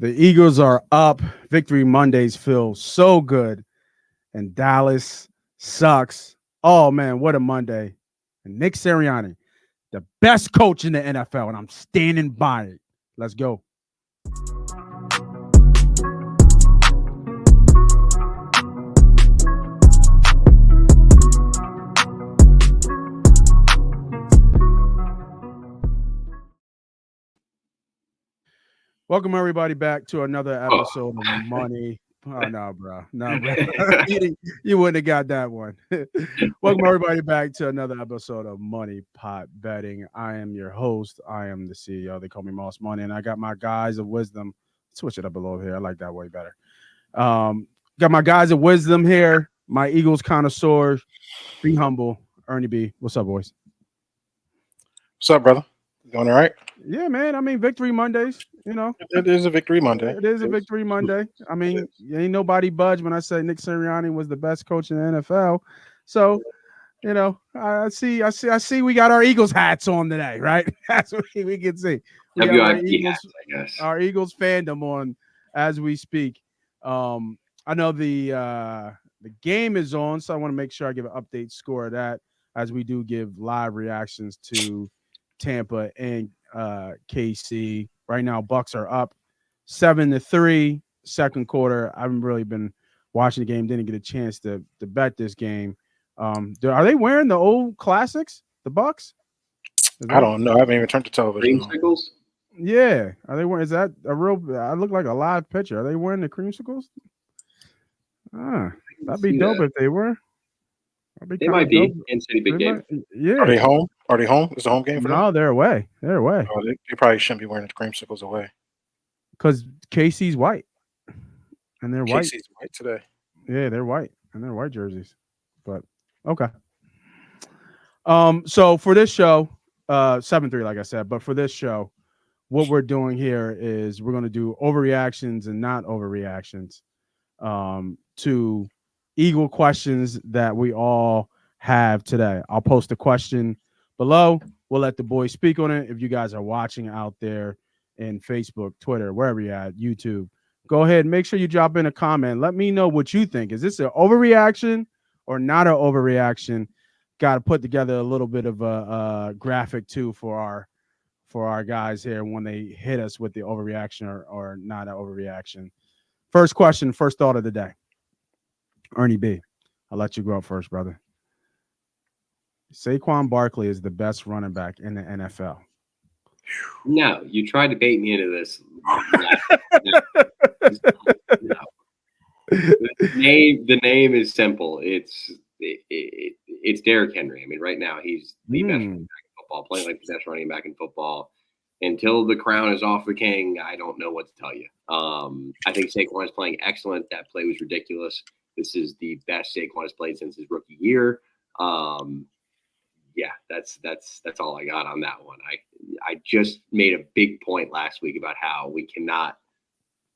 The Eagles are up. Victory Mondays feel so good. And Dallas sucks. Oh, man, what a Monday. And Nick Sirianni, the best coach in the NFL, and I'm standing by it. Let's go. Welcome everybody back to another episode of Money. Oh no, bro. No, bro. You wouldn't have got that one. Welcome everybody back to another episode of Money Pot Betting. I am your host. I am the CEO. They call me Moss Money, and I got my guys of wisdom. Switch it up a little here. I like that way better. Got my guys of wisdom here. My Eagles connoisseur. Be humble. Ernie B. What's up, boys? What's up, brother? Going all right? Yeah, man. I mean, Victory Mondays. You know, it is a Victory Monday. It is a Victory Monday. I mean, ain't nobody budge when I say Nick Sirianni was the best coach in the NFL. So, you know, I see. We got our Eagles hats on today, right? That's what we can see. We got our Eagles, hats, I guess. Our Eagles fandom on as we speak. I know the game is on, so I want to make sure I give an update score of that as we do give live reactions to Tampa and KC. Right now, Bucks are up 7-3. Second quarter. I haven't really been watching the game. Didn't get a chance to bet this game. Are they wearing the old classics? The Bucks? I don't know. I haven't even turned to television. Creamsicles? Yeah. Are they wearing? Is that a real? I look like a live picture. Are they wearing the creamsicles? That'd be dope if they were. They might be in City Big Game. Yeah. Are they home? Are they home? Is the home game for them? No, they're away. They're away. Oh, they probably shouldn't be wearing the creamsicles away. Because KC's white. And they're white. KC's white today. Yeah, they're white. And they're white jerseys. But okay. So for this show, 7-3, like I said, but for this show, what we're doing here is we're going to do overreactions and not overreactions to Eagle questions that we all have today. I'll post a question below. We'll let the boys speak on it. If you guys are watching out there in Facebook, Twitter, wherever you're at, YouTube, go ahead and make sure you drop in a comment. Let me know what you think. Is this an overreaction or not an overreaction? Got to put together a little bit of a graphic too for our guys here when they hit us with the overreaction or not an overreaction. First question, first thought of the day. Ernie B, I'll let you go up first, brother. Saquon Barkley is the best running back in the NFL. No, you tried to bait me into this. No. The name is simple. It's Derrick Henry. I mean, right now he's the best running back in football, playing like the best running back in football. Until the crown is off the king, I don't know what to tell you. I think Saquon is playing excellent. That play was ridiculous. This is the best Saquon has played since his rookie year. Yeah, that's all I got on that one. I just made a big point last week about how we cannot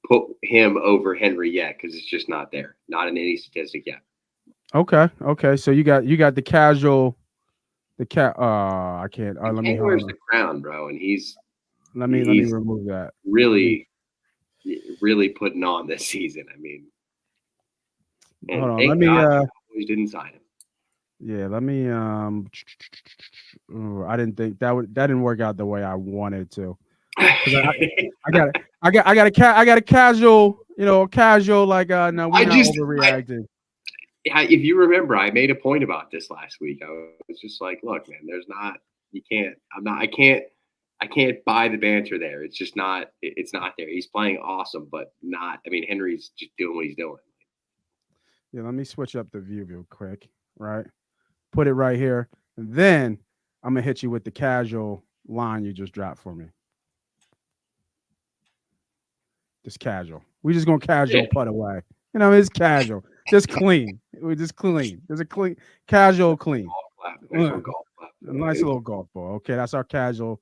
put him over Henry yet because it's just not there, not in any statistic yet. Okay. So you got the casual, I can't. Let me wears the crown, bro, and he's let me remove that. Really putting on this season. I mean. And hold on, let me. We didn't sign him. Yeah, let me. I didn't think that didn't work out the way I wanted to. I got a casual, casual like no, we're not overreacting. If you remember, I made a point about this last week. I was just like, look, man, I can't buy the banter there. It's just not. It's not there. He's playing awesome, but not. I mean, Henry's just doing what he's doing. Yeah, let me switch up the view real quick, right? Put it right here. And then I'm going to hit you with the casual line you just dropped for me. Just casual. We just going to casual put away. It's casual. Just clean. We just clean. There's a clean, casual clean. A nice little golf ball. Okay, that's our casual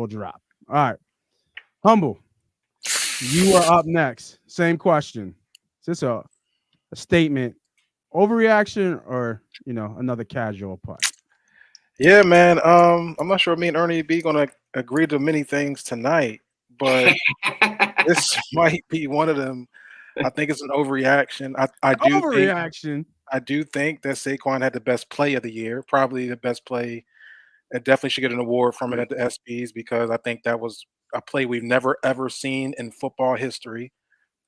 drop. All right. Humble. You are up next. Same question. Is this a statement, overreaction, or another casual putt? Yeah, man. I'm not sure me and Ernie B gonna agree to many things tonight, but This might be one of them. I think it's an overreaction. Overreaction. I do think that Saquon had the best play of the year, probably the best play. It definitely should get an award from it at the ESPYs because I think that was a play we've never ever seen in football history.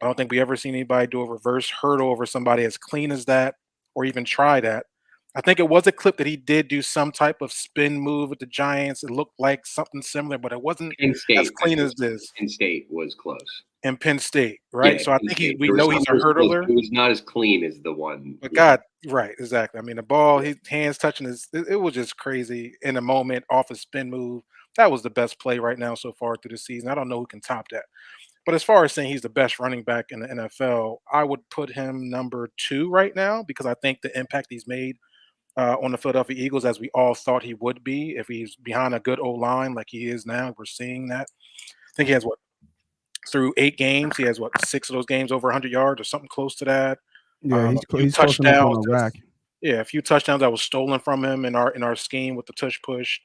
I don't think we ever seen anybody do a reverse hurdle over somebody as clean as that, or even try that. I think it was a clip that he did do some type of spin move with the Giants. It looked like something similar, but it wasn't Penn as State. clean as this. Penn State was close. In Penn State, right? Yeah, So I Penn think State. we know he's a hurdler. It was not as clean as the one. But Yeah. God, right, exactly. I mean, the ball, his hands touching it was just crazy in a moment off a spin move. That was the best play right now so far through the season. I don't know who can top that. But as far as saying he's the best running back in the NFL, I would put him number 2 right now because I think the impact he's made on the Philadelphia Eagles, as we all thought he would be, if he's behind a good O-line like he is now, we're seeing that. I think he has through 8 games, he has 6 of those games over 100 yards or something close to that. Yeah, A few he's close enough on touchdowns. the rack. Yeah, a few touchdowns that was stolen from him in our scheme with the tush push.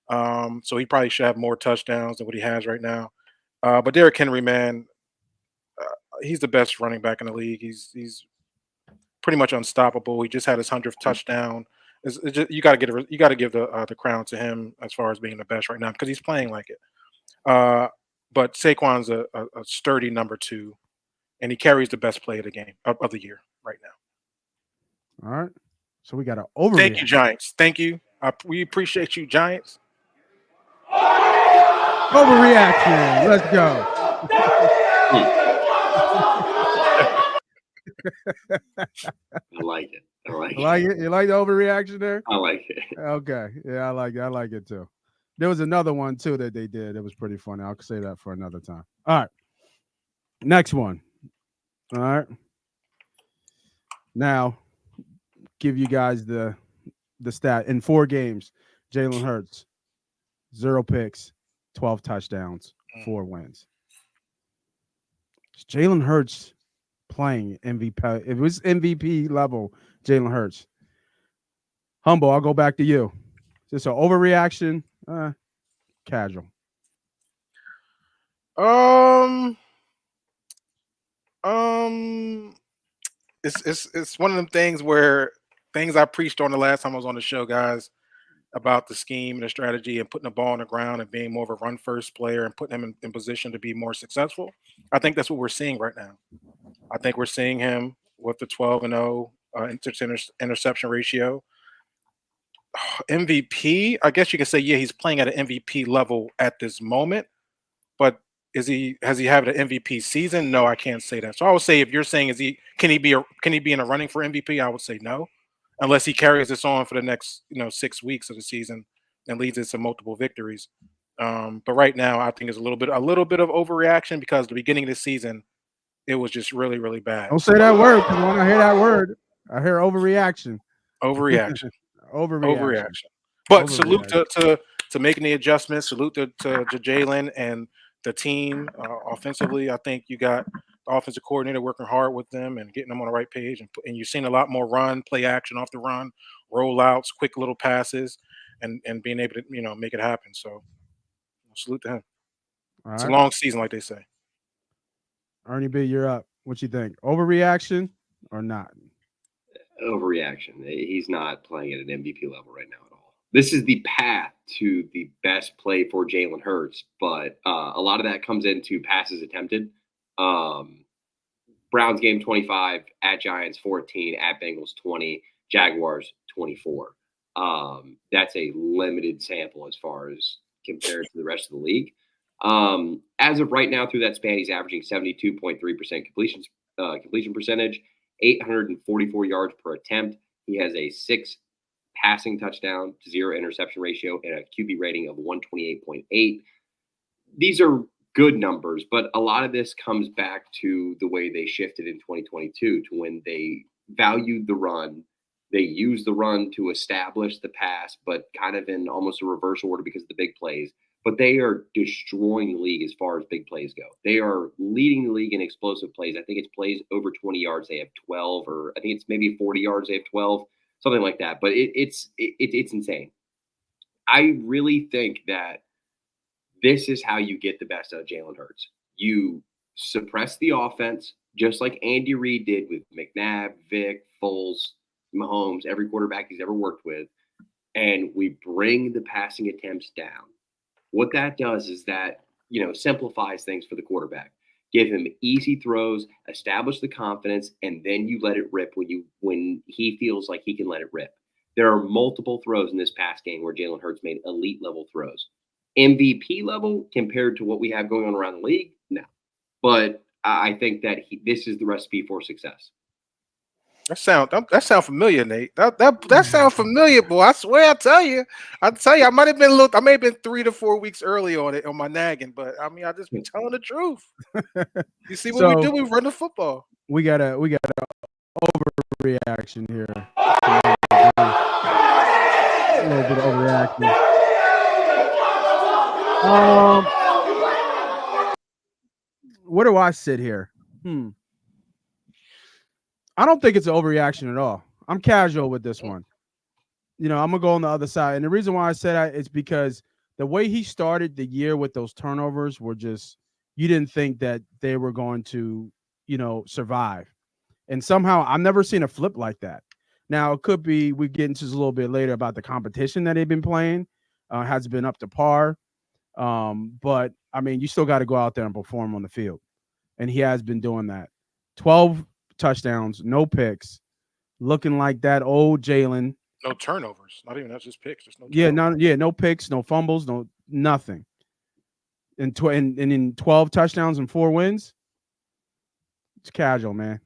So he probably should have more touchdowns than what he has right now. But Derrick Henry, man, he's the best running back in the league. He's pretty much unstoppable. He just had his 100th touchdown. You got to give the crown to him as far as being the best right now because he's playing like it. But Saquon's a sturdy number 2, and he carries the best play of the game of the year right now. All right. So we got an overreaction. Thank you, Giants. Thank you. We appreciate you, Giants. Overreaction. Let's go. I like it. I like it. You like the overreaction there? I like it. Okay. Yeah, I like it too. There was another one too that they did. It was pretty funny. I'll say that for another time. All right. Next one. All right. Now, give you guys the stat. In 4 games, Jalen Hurts, 0 picks, 12 touchdowns, 4 wins. Is Jalen Hurts playing MVP? If it was MVP level, Jalen Hurts. Humble, I'll go back to you. Is this an overreaction? Casual. It's one of them things where things I preached on the last time I was on the show, guys, about the scheme and the strategy and putting the ball on the ground and being more of a run first player and putting him in position to be more successful. I think that's what we're seeing right now. I think we're seeing him with the 12-0 interception ratio. MVP, I guess you could say, yeah, he's playing at an MVP level at this moment, but has he had an MVP season? No, I can't say that. So I would say if you're saying can he be in a running for MVP? I would say no, unless he carries this on for the next 6 weeks of the season and leads us to multiple victories. But right now, I think it's a little bit of overreaction because the beginning of the season, it was just really, really bad. Don't say that word because when I hear that word, I hear overreaction. Overreaction. Overreaction. But salute to making the adjustments. Salute to Jalen and the team offensively. I think you got the offensive coordinator working hard with them and getting them on the right page. And you've seen a lot more play action off the run, rollouts, quick little passes, and being able to make it happen. So salute to him. It's a long season, like they say. Ernie B, you're up. What you think? Overreaction or not? Overreaction. He's not playing at an MVP level right now at all. This is the path to the best play for Jalen Hurts, but a lot of that comes into passes attempted. Browns game 25, at Giants 14, at Bengals 20, Jaguars 24. That's a limited sample as far as compared to the rest of the league. As of right now, through that span, he's averaging 72.3% completion percentage, 844 yards per attempt. He has a 6 passing touchdown to 0 interception ratio and a QB rating of 128.8. These are good numbers, but a lot of this comes back to the way they shifted in 2022 to when they valued the run. They used the run to establish the pass, but kind of in almost a reverse order because of the big plays. But they are destroying the league as far as big plays go. They are leading the league in explosive plays. I think it's plays over 20 yards. They have 12, or I think it's maybe 40 yards. They have 12, something like that. But it's insane. I really think that this is how you get the best out of Jalen Hurts. You suppress the offense, just like Andy Reid did with McNabb, Vic, Foles, Mahomes, every quarterback he's ever worked with, and we bring the passing attempts down. What that does is that, simplifies things for the quarterback. Give him easy throws, establish the confidence, and then you let it rip when he feels like he can let it rip. There are multiple throws in this pass game where Jalen Hurts made elite level throws. MVP level compared to what we have going on around the league, no. But I think that this is the recipe for success. That sound familiar, Nate. That sounds familiar, boy. I swear, I may have been 3 to 4 weeks early on it on my nagging, but I mean, I just be telling the truth. You see what we do? We run the football. We got a overreaction here. A little bit of overreaction. Where do I sit here? I don't think it's an overreaction at all. I'm casual with this one. I'm gonna go on the other side, and the reason why I said that is because the way he started the year with those turnovers were just, you didn't think that they were going to, survive. And somehow I've never seen a flip like that. Now, it could be, we get into this a little bit later about the competition that they've been playing, has been up to par. But I mean, you still got to go out there and perform on the field. And he has been doing that. 12 touchdowns, no picks, looking like that old Jalen. No turnovers. Not even that's just picks. There's no turnovers. No picks, no fumbles, nothing. And in 12 touchdowns and 4 wins. It's casual, man.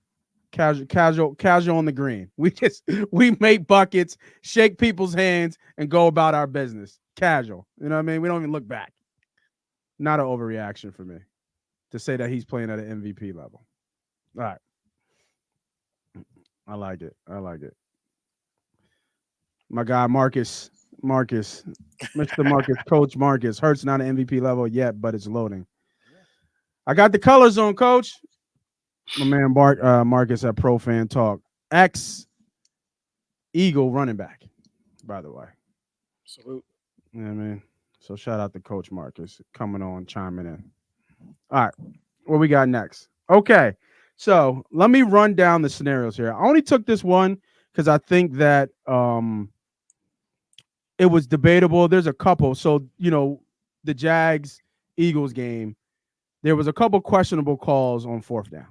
Casual on the green. We make buckets, shake people's hands, and go about our business. Casual. You know what I mean? We don't even look back. Not an overreaction for me to say that he's playing at an MVP level. All right. I like it. My guy, Marcus, Mr. Marcus, Coach Marcus. Hurts not an MVP level yet, but it's loading. I got the colors on, Coach. My man Marcus at Pro Fan Talk. Ex-Eagle running back, by the way. Salute. Yeah, man. So shout out to Coach Marcus coming on, chiming in. All right. What we got next? Okay. So let me run down the scenarios here. I only took this one because I think that it was debatable. There's a couple. So, the Jags-Eagles game, there was a couple questionable calls on 4th down.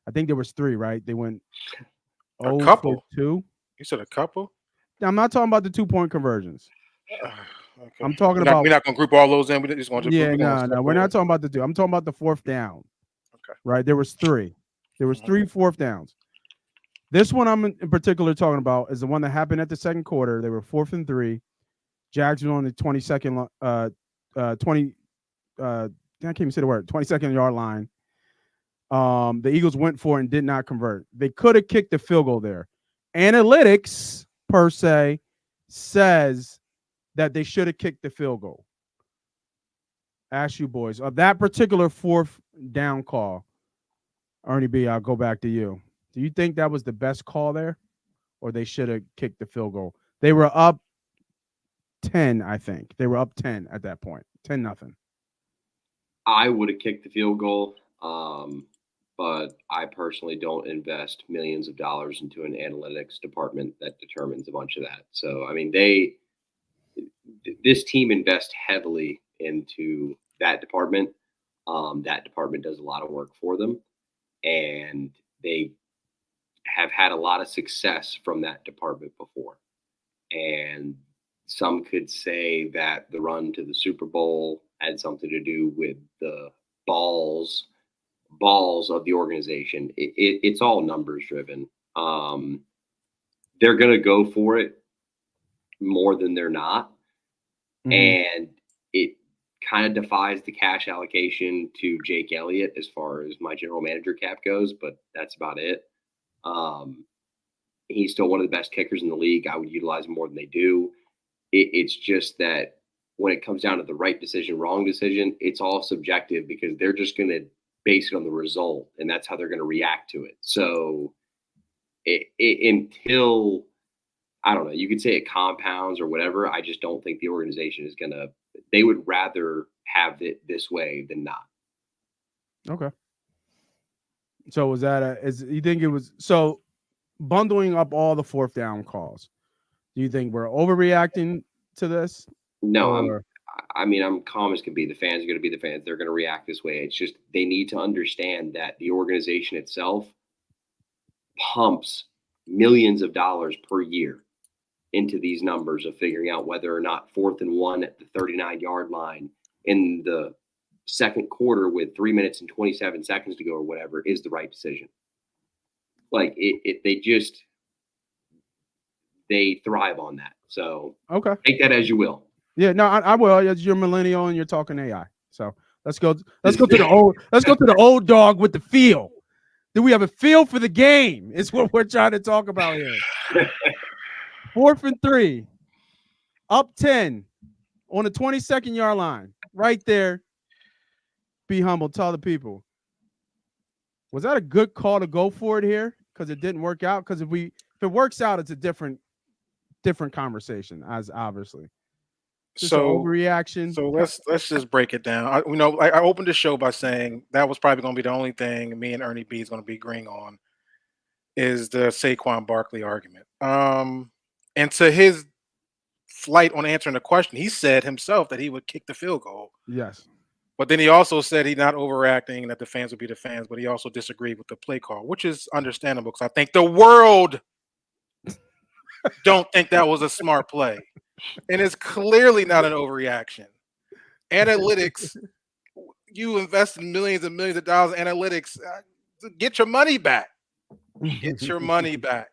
I think there was 3, right? They went a couple. 2. You said a couple? I'm not talking about the 2-point conversions. Okay. I'm talking about. We're not going to group all those in. We just want to. No. We're not talking about the 2. I'm talking about the 4th down. Okay. Right. There was 3. There was 3 4th downs. This one I'm in particular talking about is the one that happened at the second quarter. They were 4th and 3. Jags were on the 22nd, 20. I can't even say the word. 22nd yard line. The Eagles went for it and did not convert. They could have kicked the field goal there. Analytics per se says that they should have kicked the field goal. Ask you boys of that particular 4th down call. Ernie B, I'll go back to you. Do you think that was the best call there, or they should have kicked the field goal? They were up 10, I think. They were up 10 at that point. 10-0. I would have kicked the field goal, but I personally don't invest millions of dollars into an analytics department that determines a bunch of that. So, I mean, this team invests heavily into that department. That department does a lot of work for them, and they have had a lot of success from that department before. And some could say that the run to the Super Bowl had something to do with the balls of the organization. It's all numbers driven. They're going to go for it more than they're not. Mm-hmm. And it kind of defies the cash allocation to Jake Elliott as far as my general manager cap goes, but that's about it. He's still one of the best kickers in the league. I would utilize him more than they do. It's just that when it comes down to the right decision, wrong decision, it's all subjective because they're just going to base it on the result, and that's how they're going to react to it. So until, I don't know, you could say it compounds or whatever, I just don't think the organization is going to – they would rather have it this way than not. Okay. So was that you think it was so bundling up all the fourth down calls? Do you think we're overreacting to this? No, Or I'm calm as can be. The fans are going to be the fans. They're going to react this way. It's just they need to understand that the organization itself pumps millions of dollars per year into these numbers of figuring out whether or not 4th and 1 at the 39-yard line in the second quarter with 3 minutes and 27 seconds to go or whatever is the right decision. Like they thrive on that. So okay, take that as you will. yeah, no, I will. You're millennial and you're talking AI. So let's go to the old dog with the feel. Do we have a feel for the game? Is what we're trying to talk about here. 4th and 3, up 10 on the 22nd yard line, right there. Be humble. Tell the people. Was that a good call to go for it here? Because it didn't work out. Because if it works out, it's a different conversation. As obviously, just an overreaction. So let's just break it down. I opened the show by saying that was probably going to be the only thing me and Ernie B is going to be agreeing on is the Saquon Barkley argument. And to his flight on answering the question, he said himself that he would kick the field goal. Yes. But then he also said he's not overacting and that the fans would be the fans, but he also disagreed with the play call, which is understandable because I think the world don't think that was a smart play. And it's clearly not an overreaction. Analytics, you invest in millions and millions of dollars in analytics, get your money back. Get your money back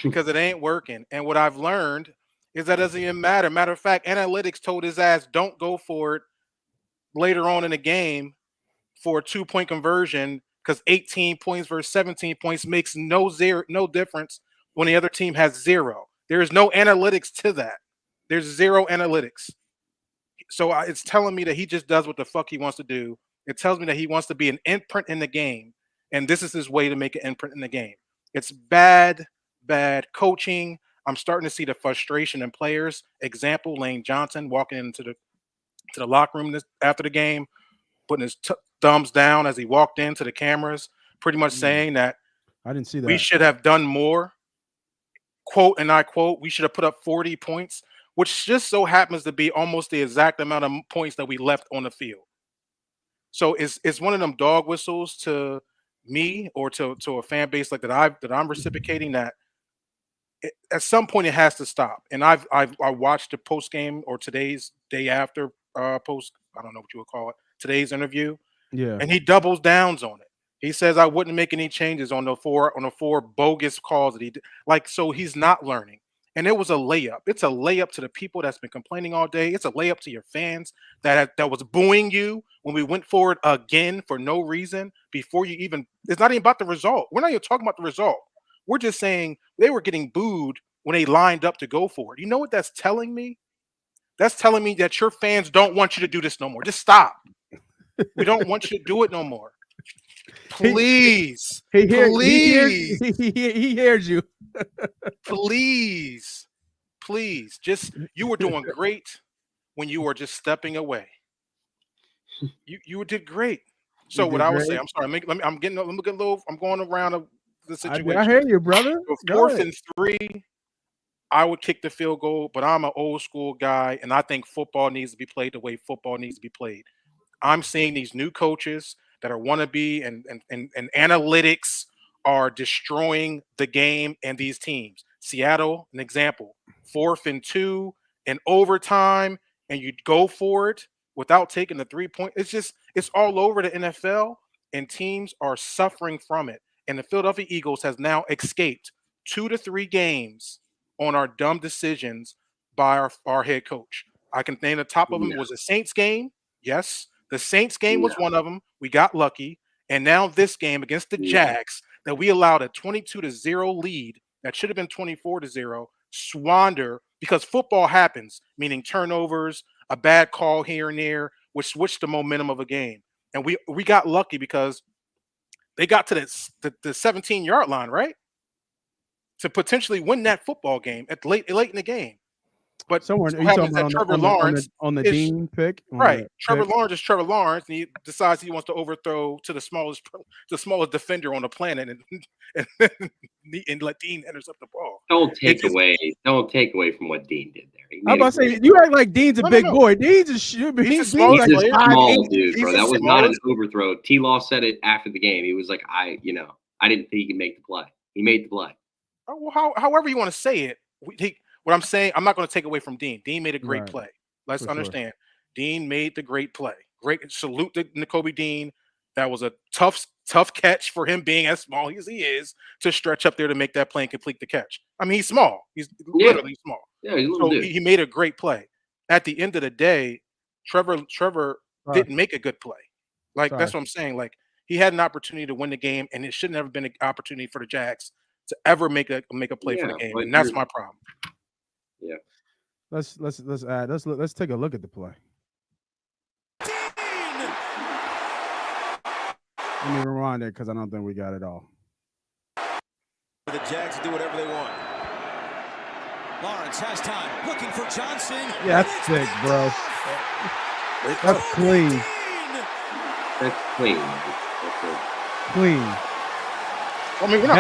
because it ain't working. And what I've learned is that doesn't even matter. Matter of fact, analytics told his ass don't go for it later on in the game for a 2-point conversion because 18 points versus 17 points makes no difference when the other team has 0. There is no analytics to that. There's 0 analytics. So it's telling me that he just does what the fuck he wants to do. It tells me that he wants to be an imprint in the game, and this is his way to make an imprint in the game. It's bad coaching. I'm starting to see the frustration in players. Example, Lane Johnson walking into the locker room after the game, putting his thumbs down as he walked into the cameras, pretty much saying that I didn't see that. We should have done more. Quote, and I quote, we should have put up 40 points, which just so happens to be almost the exact amount of points that we left on the field. So it's one of them dog whistles to me or to a fan base like that I'm reciprocating that at some point it has to stop. And I watched the post game or today's day after post, I don't know what you would call it, today's interview. Yeah. And he doubles downs on it. He says I wouldn't make any changes on the four bogus calls that he did. Like, so he's not learning. And it was a layup. It's a layup to the people that's been complaining all day. It's a layup to your fans that was booing you when we went forward again for no reason before you even. It's not even about the result. We're not even talking about the result. We're just saying they were getting booed when they lined up to go for it. You know what that's telling me? That's telling me that your fans don't want you to do this no more. Just stop. We don't want you to do it no more. Please. He Please. hears you. Please. Just you were doing great when you were just stepping away. You did great. So what I would say, I'm sorry, I'm getting a little. I'm going around the situation. I hear you, brother. So 4th and 3, I would kick the field goal, but I'm an old school guy, and I think football needs to be played the way football needs to be played. I'm seeing these new coaches that are wannabe and analytics are destroying the game and these teams. Seattle, an example, 4th and 2 in overtime, and you go for it without taking the 3-point. It's all over the NFL, and teams are suffering from it. And the Philadelphia Eagles has now escaped 2 to 3 games on our dumb decisions by our head coach. I can name the top of them was a Saints game. Yes. The Saints game was one of them. We got lucky. And now this game against the Jags that we allowed a 22-0 lead that should have been 24-0 squander because football happens, meaning turnovers, a bad call here and there, which switched the momentum of a game. And we got lucky because they got to the 17-yard line, right? To potentially win that football game at late in the game. But somewhere. so Are you happens talking that about Trevor Lawrence on the is Dean pick? right. Trevor Lawrence is Trevor Lawrence, and he decides he wants to overthrow to the smallest defender on the planet, and let Dean intercept the ball. Don't take away from what Dean did there. I'm about to say you act like Dean's a big boy. Dean's a He's He's small a player. small dude, bro. That was not an smallest. overthrow. T-Law said it after the game. He was like, I didn't think he could make the play. He made the play. Oh, well, however you want to say it. What I'm saying, I'm not going to take away from Dean. Dean made a great Right. play. Let's For understand. Dean made the great play. Great salute to N'Kobe Dean. That was a tough catch for him being as small as he is to stretch up there to make that play and complete the catch. I mean, he's small. He's literally small. Yeah, he's a little dude. He made a great play. At the end of the day, Trevor didn't make a good play. Like that's what I'm saying. Like he had an opportunity to win the game, and it shouldn't have been an opportunity for the Jags to ever make a play for the game, and that's my problem. Yeah. Let's take a look at the play. Let me rewind it because I don't think we got it all. For the Jags to do whatever they want. Lawrence has time, looking for Johnson. Yeah, that's sick, bro. That's clean. That's clean. Clean. I mean, we're not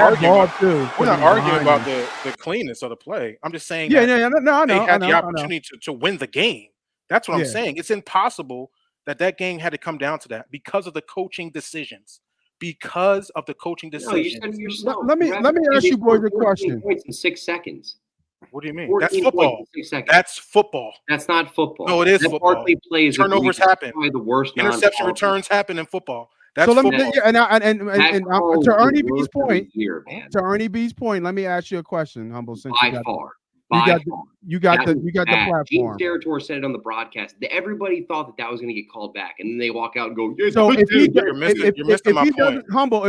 arguing about the cleanness of the play. I'm just saying I know. They had the opportunity to win the game. That's what I'm saying. It's impossible that game had to come down to that because of the coaching decisions. Because of the coaching decisions. Let me ask you boys a question. Points in 6 seconds. What do you mean? That's football. That's football. That's not football. No, it is football. Plays turnovers happen. The worst interception returns happen in football. That's so let me football. to Ernie B's point. To Ernie B's point, let me ask you a question, Humble. Since by far. You got the platform. Gene Steratore said it on the broadcast. Everybody thought that was going to get called back, and then they walk out and go. So if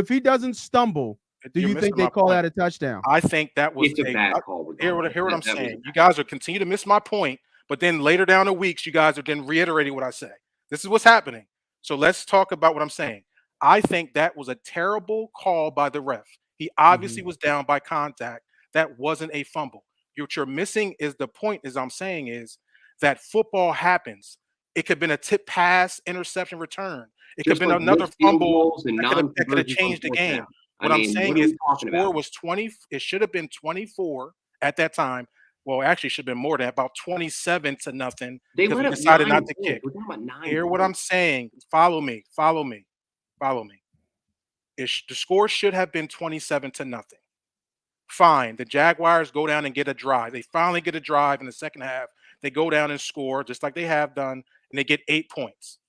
he doesn't stumble, do you think they call that a touchdown? I think that was a bad call. Hear what I'm saying. You guys are continue to miss my point, but then later down the weeks, you guys are then reiterating what I say. This is what's happening. So let's talk about what I'm saying. I think that was a terrible call by the ref. He obviously was down by contact. That wasn't a fumble. What you're missing is the point, as I'm saying, is that football happens. It could have been a tip pass, interception, return. It could have been another fumble that could have changed the game. What I'm saying is the score was 20. It should have been 24 at that time. Well, actually, it should have been more than about 27-0. They decided not to kick. Hear what I'm saying. Follow me. The score should have been 27-0. Fine. The Jaguars go down and get a drive. They finally get a drive in the second half. They go down and score just like they have done, and they get 8 points.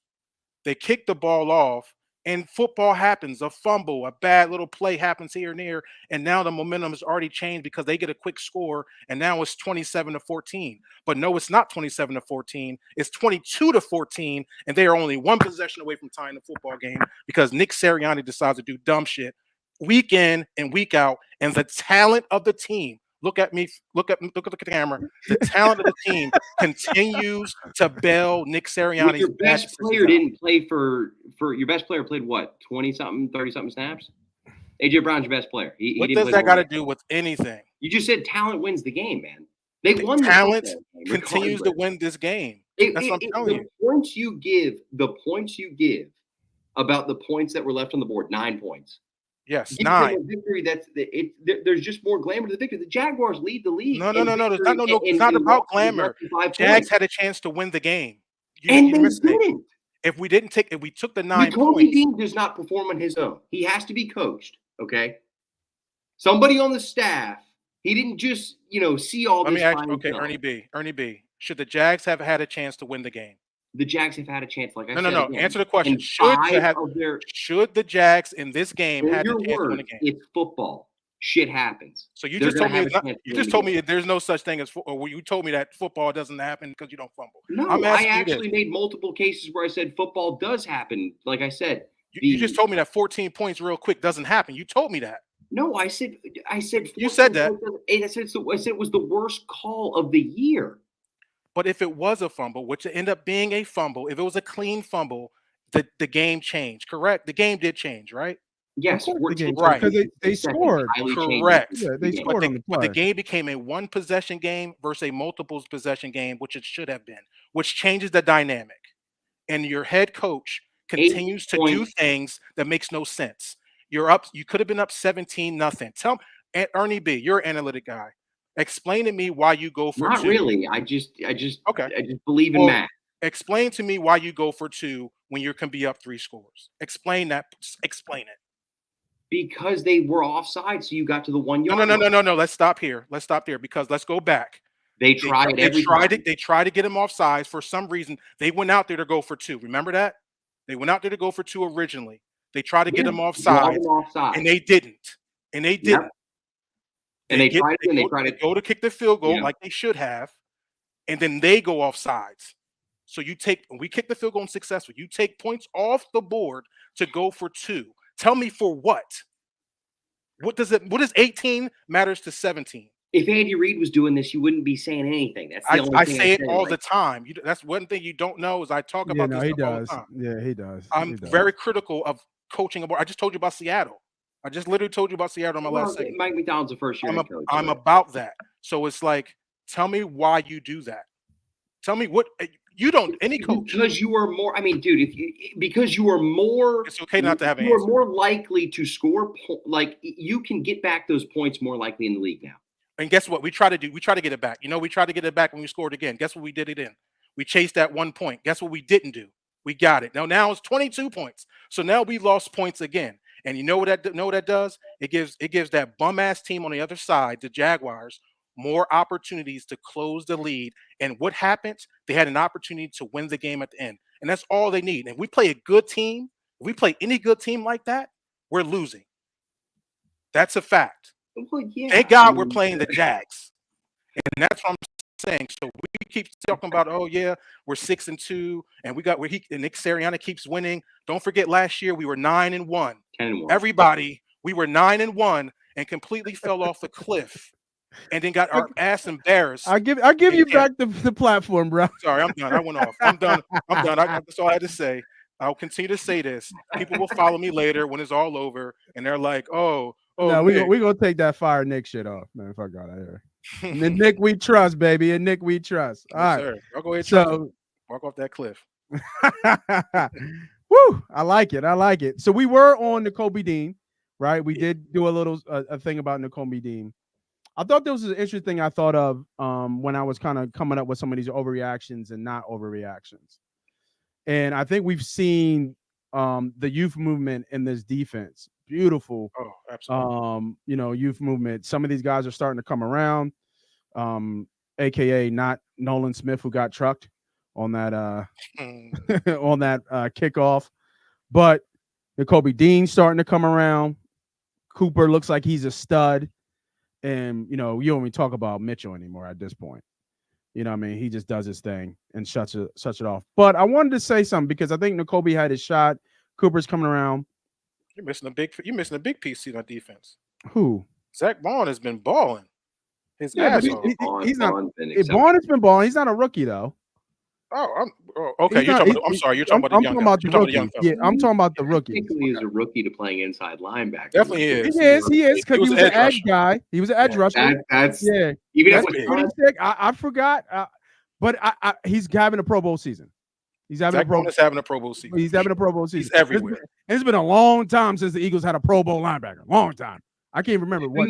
They kick the ball off, and football happens. A fumble, a bad little play happens here and there, and now the momentum has already changed because they get a quick score, and now it's 27-14. But no, it's not 27-14. It's 22-14, and they are only one possession away from tying the football game because Nick Sirianni decides to do dumb shit week in and week out, and the talent of the team. Look at me. Look at the camera. The talent of the team continues to bail Nick Sirianni's. Your best player didn't play for your best player played what 20-something, 30-something snaps. AJ Brown's your best player. What does that got to do with anything? You just said talent wins the game, man. They won. Talent continues to win this game. That's what I'm telling you. The points you give about the points that were left on the board, 9 points. Yes, 9. Victory. There's just more glamour to the victory. The Jaguars lead the league. No. It's not about glamour. Jags had a chance to win the game, and they didn't. If we took the 9 points, Dean does not perform on his own. He has to be coached. Okay, somebody on the staff. He didn't just see all this. Let me ask you. Okay, Ernie B. Should the Jags have had a chance to win the game? The Jags have had a chance, like I said. No. Answer the question. Should the Jags in this game have a chance to win the game? It's football. Shit happens. So you just told me there's no such thing as or you told me that football doesn't happen because you don't fumble. No, I actually made multiple cases where I said football does happen. Like I said, you just told me that 14 points real quick doesn't happen. You told me that. No, I said you said that. I said it was the worst call of the year. But if it was a fumble, which ended up being a fumble, if it was a clean fumble, the game changed, correct? The game did change, right? Yes, Of course they 14 gave Right. because they seconds scored. highly changes Correct. Yeah, the they game. scored on the But the play. game became a one possession game versus a multiple possession game, which it should have been, which changes the dynamic. And your head coach 8 continues to do points. things that makes no sense. You're up. You could have been up 17-0. Tell Ernie B, you're an analytic guy. Explain to me why you go for Not two. really. I just Okay. believe in Well, math. explain to me why you go for two when you can be up 3 scores. Explain that. Explain it. Because they were offside, so you got to the 1 No, yard no, no, line. no, no, no. Let's stop here. Let's stop there because let's go back. They tried every time. They tried to get him offsides for some reason. They went out there to go for two. Remember that? They went out there to go for two originally. They tried to get him Draw offsides, them offside. and they didn't. And they didn't. And they tried it, and they They tried it. go to kick the field goal Yeah. like they should have, and then they go offsides. So we kick the field goal and successful. You take points off the board to go for two. Tell me for what? What does 18 matters to 17? If Andy Reid was doing this, you wouldn't be saying anything. That's the only I thing say it say, all like, the time. That's one thing you don't know is I talk Yeah, about no, this he stuff all the does. time. Yeah, he does. I'm He does. very critical of coaching aboard. I just told you about Seattle. I just literally told you about Seattle in my last segment. Mike McDonald's a first-year head coach. I'm about that. So it's like, tell me why you do that. Tell me what you don't. Any coach, because you are more. I mean, dude, because you are more. it's okay not to have an You are answer. more likely to score. Like you can get back those points more likely in the league now. And guess what? We try to do. We try to get it back. You know, we try to get it back when we scored again. Guess what we did it in? We chased that 1 point. Guess what we didn't do? We got it. Now it's 22 points. So now we lost points again. And you know what that does? It gives that bum ass team on the other side, the Jaguars, more opportunities to close the lead. And what happens? They had an opportunity to win the game at the end. And that's all they need. And if we play a good team, if we play any good team like that, we're losing. That's a fact. Well, yeah. Thank God we're playing the Jags. And that's what I'm saying. So we keep talking about, oh yeah, we're 6-2, and Nick Sirianni keeps winning. Don't forget last year we were 9-1. 10-1. Everybody, we were 9-1 and completely fell off the cliff, and then got our ass embarrassed. I give you back the platform, bro. Sorry, I'm done. I went off. I'm done. That's all I had to say. I'll continue to say this. People will follow me later when it's all over, and they're like, oh, no, Nick. we gonna take that fire Nick shit off, man. Fuck out of here. And then Nick we trust, baby, and Nick we trust. All right, sir. I'll go ahead. So Walk off that cliff. woo, I like it. So we were on Nicole B. Dean, right? We did do a little a thing about Nicole B. Dean. I thought this was an interesting thing I thought of when I was kind of coming up with some of these overreactions and not overreactions. And I think we've seen the youth movement in this defense. Beautiful. Oh, absolutely. Youth movement. Some of these guys are starting to come around. AKA not Nolan Smith, who got trucked on that on that kickoff. But Jacoby Dean starting to come around. Cooper looks like he's a stud. And you don't even talk about Mitchell anymore at this point. You know what I mean? He just does his thing and shuts it off. But I wanted to say something because I think Nakobe had his shot. Cooper's coming around. You're missing a big piece in our defense. Who? Zach Bond has been balling. His Yeah, ass but off. he's not. Bond has been balling. He's not a rookie though. Okay. I'm sorry. You're talking about the young fella. Yeah, I'm talking about the rookie. Technically, he's a rookie to playing inside linebacker. Definitely is. He is because he was an edge guy. He was an edge rusher. That's yeah. Even that's if pretty sick. I forgot, but he's having a Pro Bowl season. He's having a Pro Bowl season. He's having a Pro Bowl season. He's everywhere. It's been a long time since the Eagles had a Pro Bowl linebacker. Long time. I can't remember what.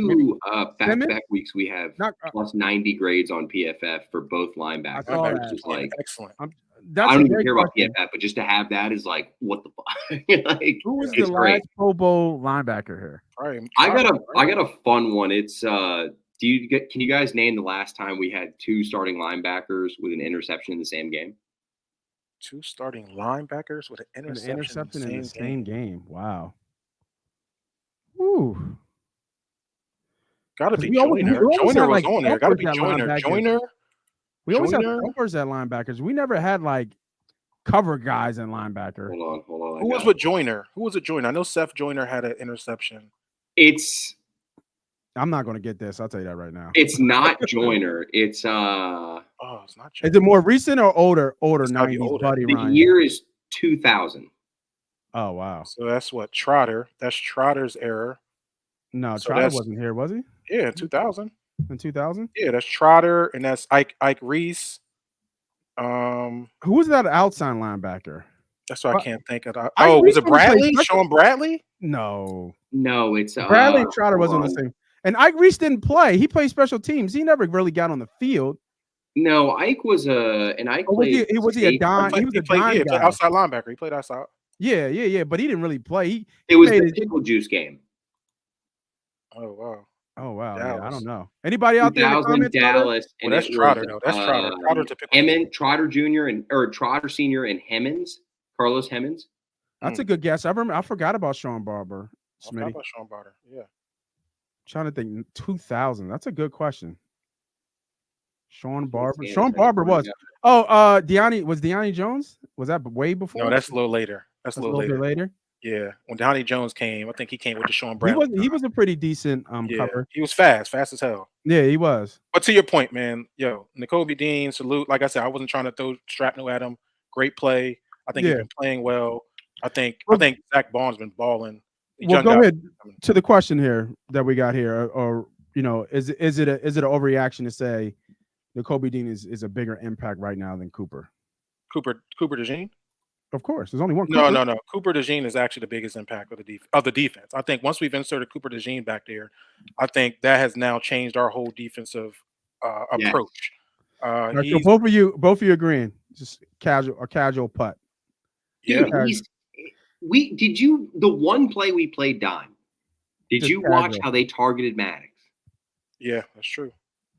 Back-to-back weeks we have plus 90 grades on PFF for both linebackers. Which is like excellent. I don't even care about PFF, but just to have that is like, what the fuck? Like, who was the last Pro Bowl linebacker here? I got a fun one. It's can you guys name the last time we had two starting linebackers with an interception in the same game? Two starting linebackers with an interception in the same game. Wow. Woo. Gotta be Joyner. Joyner was on there. Gotta be Joyner. Joyner. We always have covers at linebackers. We never had like cover guys in linebacker. Hold on. Who was with Joyner? I know Seth Joyner had an interception. I'm not going to get this. I'll tell you that right now. It's not Joyner. It's it's not Joyner. Is it more recent or older? 90s, Buddy Ryan. The year is 2000. Oh wow. So that's what Trotter. That's Trotter's error. No, So Trotter that's wasn't here, was he? yeah, 2000. In 2000? Yeah, that's Trotter, and that's Ike Reese. Who was that outside linebacker? That's what I What? can't think of. Ike Oh, was Reese it only played Bradley? special- Sean Bradley? No. No, it's Bradley and Trotter hold wasn't on the on. same. And Ike Reese didn't play. He played special teams. He never really got on the field. No, Ike was and Ike Or was played. was he a safety. dime? He was a dime He played guy. outside linebacker. He played outside. Yeah. But he didn't really play. He It was made the it. pickle juice game. Oh wow. Oh wow. Yeah, I Dallas. don't know. Anybody out there in the 2000 comments? Brother? Dallas, Well, and that's it Trotter was, though. That's Trotter. Trotter's a pickle. Trotter Jr. or Trotter Sr. and Hemmons, Carlos Hemmons. That's a good guess. I forgot about Sean Barber. I forgot Smitty. about Sean Barber. Yeah. Trying to think. 2000. That's a good question. Sean Barber. Yeah, Sean that's Barber pretty was. good. Oh, Deani Jones? Was that way before? No, that's a little later. That's a little bit later. Yeah. When Donnie Jones came, I think he came with the Sean He Bradley. was a pretty decent Yeah. cover. He was fast as hell. Yeah, he was. But to your point, man, N'Kobe Dean, salute. Like I said, I wasn't trying to throw shrapnel at him. Great play. I think he's been playing well. I think Zach Bond's been balling. Well, go ahead to the question here that we got here, or is it an overreaction to say N'Kobe Dean is a bigger impact right now than Cooper? Cooper DeJean? Of course, there's only one. No. Cooper DeJean is actually the biggest impact of the defense. I think once we've inserted Cooper DeJean back there, I think that has now changed our whole defensive approach. So both of you agreeing, just casual putt. Yeah. Dude, the one play we played dime. Did Just you watch how they targeted Maddox? Yeah, that's true.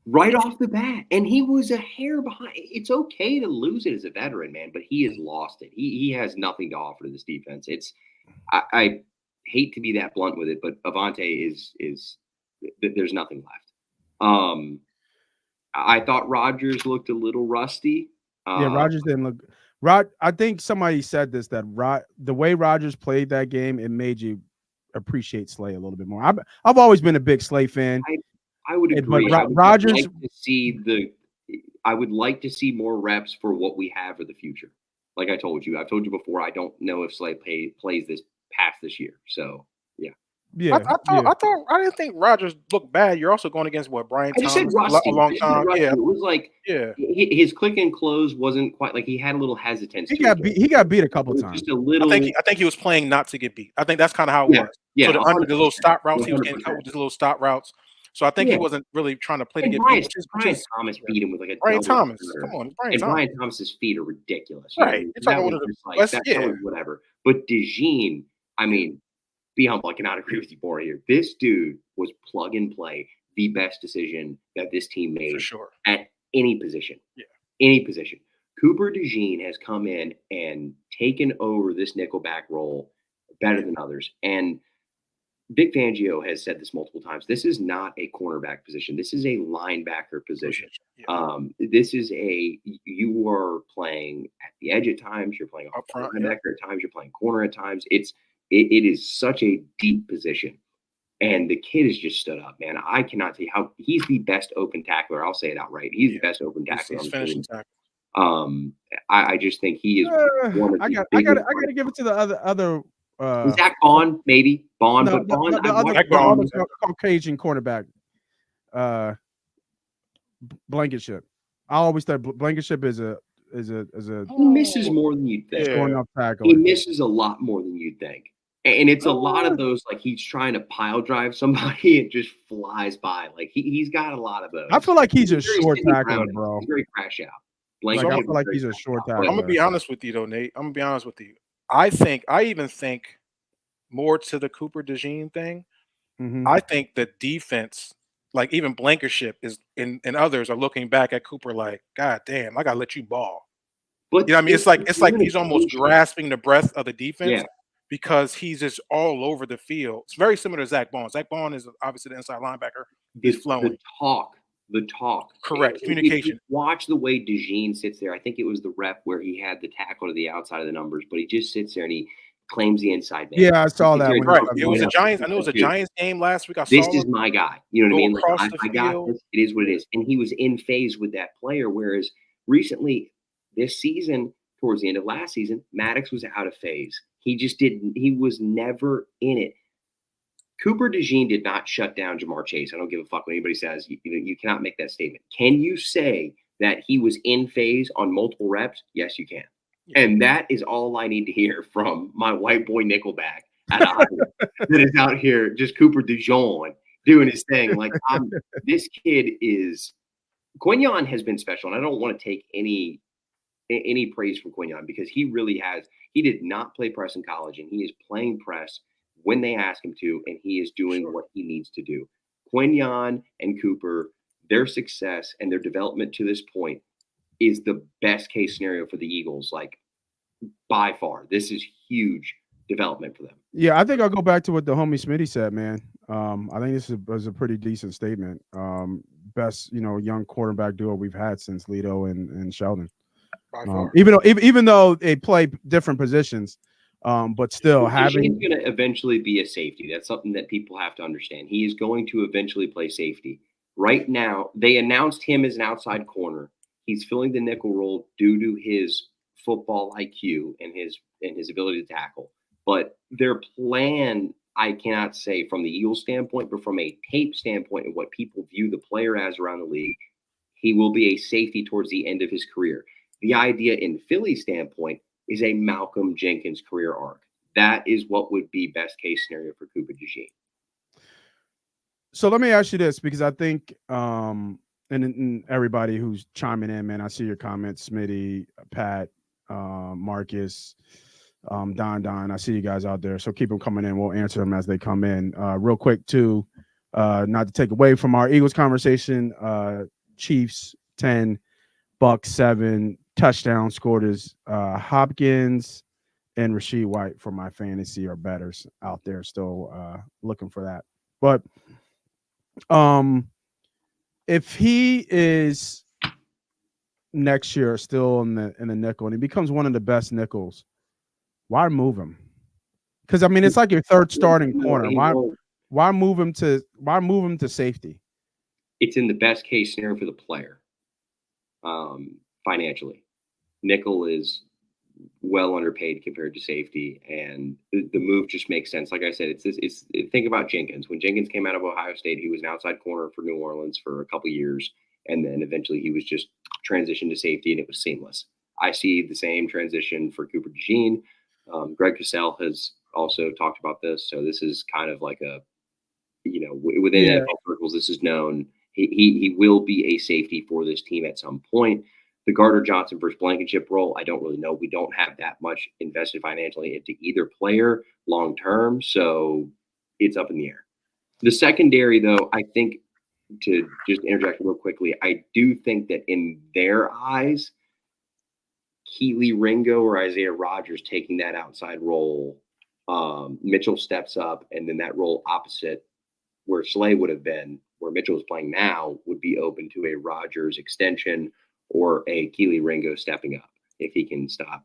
Right off the bat, and he was a hair behind. It's okay to lose it as a veteran, man, but he has lost it. He has nothing to offer to this defense. I hate to be that blunt with it, but Avante is there's nothing left. I thought Rodgers looked a little rusty. Yeah, Rodgers didn't look. I think somebody said this, that the way Rodgers played that game, it made you appreciate Slay a little bit more. I've always been a big Slay fan. I would agree. But Rodgers, I would like to see more reps for what we have for the future. Like I've told you before, I don't know if Slay plays past this year. So I didn't think Rodgers looked bad. You're also going against Brian Thomas a long time. Yeah, it was like his click and close wasn't quite like he had a little hesitance. He got beat a couple times. Just a little. I think he was playing not to get beat. I think that's kind of how it was. Yeah, so the little stop routes, he was getting covered with his little stop routes. So I think he wasn't really trying to play to get beat. Brian Thomas beat him with like a Brian Thomas. Come on, Brian Thomas. Brian Thomas's feet are ridiculous. Right. That was whatever. But DeJean, I mean, be humble. I cannot agree with you more here. This dude was plug and play the best decision that this team made for sure at any position. Yeah. Any position. Cooper DeJean has come in and taken over this nickelback role better than others. And Vic Fangio has said this multiple times. This is not a cornerback position. This is a linebacker position. Yeah. This is you are playing at the edge at times. You're playing up front linebacker at times. You're playing corner at times. It is such a deep position. And the kid has just stood up, man. I cannot tell you how he's the best open tackler. I'll say it outright. He's the best open tackler. He's finishing tackle. I just think he is one of I got to give it to the other Zach Bond, maybe Bond, no, but Bond, the other Caucasian cornerback, Blankenship. I always thought Blankenship is a. He misses more than you'd think. He misses a lot more than you'd think, and it's a lot of those like he's trying to pile drive somebody and just flies by. Like he's got a lot of those. I feel like he's a short tackler, bro. He's very crash out. I feel like he's a short tackler. I'm gonna be honest with you though, Nate. I'm gonna be honest with you. I even think more to the Cooper DeJean thing. Mm-hmm. I think the defense, like even Blankenship and others are looking back at Cooper like, God damn, I gotta let you ball. But you know what I mean? It's like he's almost grasping the breath of the defense because he's just all over the field. It's very similar to Zach Bond. Zach Bond is obviously the inside linebacker. He's flowing. The talk. Correct. Communication. Watch the way DeJean sits there. I think it was the rep where he had the tackle to the outside of the numbers, but he just sits there and he claims the inside man. Yeah, I saw that. Right. It was a Giants. I know it was a Giants game last week. This is my guy. You know what I mean? Like, I got this. It is what it is. And he was in phase with that player. Whereas recently, this season, towards the end of last season, Maddox was out of phase. He was never in it. Cooper DeJean did not shut down Jamar Chase. I don't give a fuck what anybody says. You cannot make that statement. Can you say that he was in phase on multiple reps? Yes, you can. Yeah. And that is all I need to hear from my white boy Nickelback out of Iowa that is out here, just Cooper DeJean doing his thing. Like, this kid is – Quignon has been special, and I don't want to take any praise from Quignon because he really has – he did not play press in college, and he is playing press when they ask him to, and he is doing what he needs to do. Quignon and Cooper, their success and their development to this point is the best case scenario for the Eagles, like by far. This is huge development for them. Yeah, I think I'll go back to what the homie Smitty said, man. I think this was a pretty decent statement. Best, young quarterback duo we've had since Lito and Sheldon. By far. Even though they play different positions, but still he's going to eventually be a safety. That's something that people have to understand. He is going to eventually play safety. Right now, they announced him as an outside corner. He's filling the nickel role due to his football IQ and his ability to tackle. But their plan, I cannot say from the Eagles standpoint, but from a tape standpoint and what people view the player as around the league, he will be a safety towards the end of his career. The idea in Philly's standpoint is a Malcolm Jenkins career arc. That is what would be best case scenario for Cooper DeJean. So let me ask you this, because I think and everybody who's chiming in, man, I see your comments, Smitty, Pat, Marcus, Don, I see you guys out there. So keep them coming in. We'll answer them as they come in. Real quick, too, not to take away from our Eagles conversation, Chiefs 10, Bucks 7, touchdown scored is Hopkins and Rasheed White for my fantasy or bettors out there. Still looking for that. But if he is next year still in the nickel and he becomes one of the best nickels, why move him? Because I mean, it's like your third starting corner. Why move him to safety? It's in the best case scenario for the player, financially. Nickel is well underpaid compared to safety, and the move just makes sense. Like I said, think about Jenkins. When Jenkins came out of Ohio State, he was an outside corner for New Orleans for a couple years, and then eventually he was just transitioned to safety, and it was seamless. I see the same transition for Cooper DeJean. Greg Cosell has also talked about this, so this is kind of like a, within NFL circles, this is known. He will be a safety for this team at some point. The Gardner Johnson versus Blankenship role, I don't really know. We don't have that much invested financially into either player long term, so it's up in the air. The secondary, though, I think, to just interject real quickly, I do think that in their eyes, Keely Ringo or Isaiah Rodgers taking that outside role, Mitchell steps up, and then that role opposite where Slay would have been, where Mitchell is playing now, would be open to a Rodgers extension or a Keely Ringo stepping up if he can stop,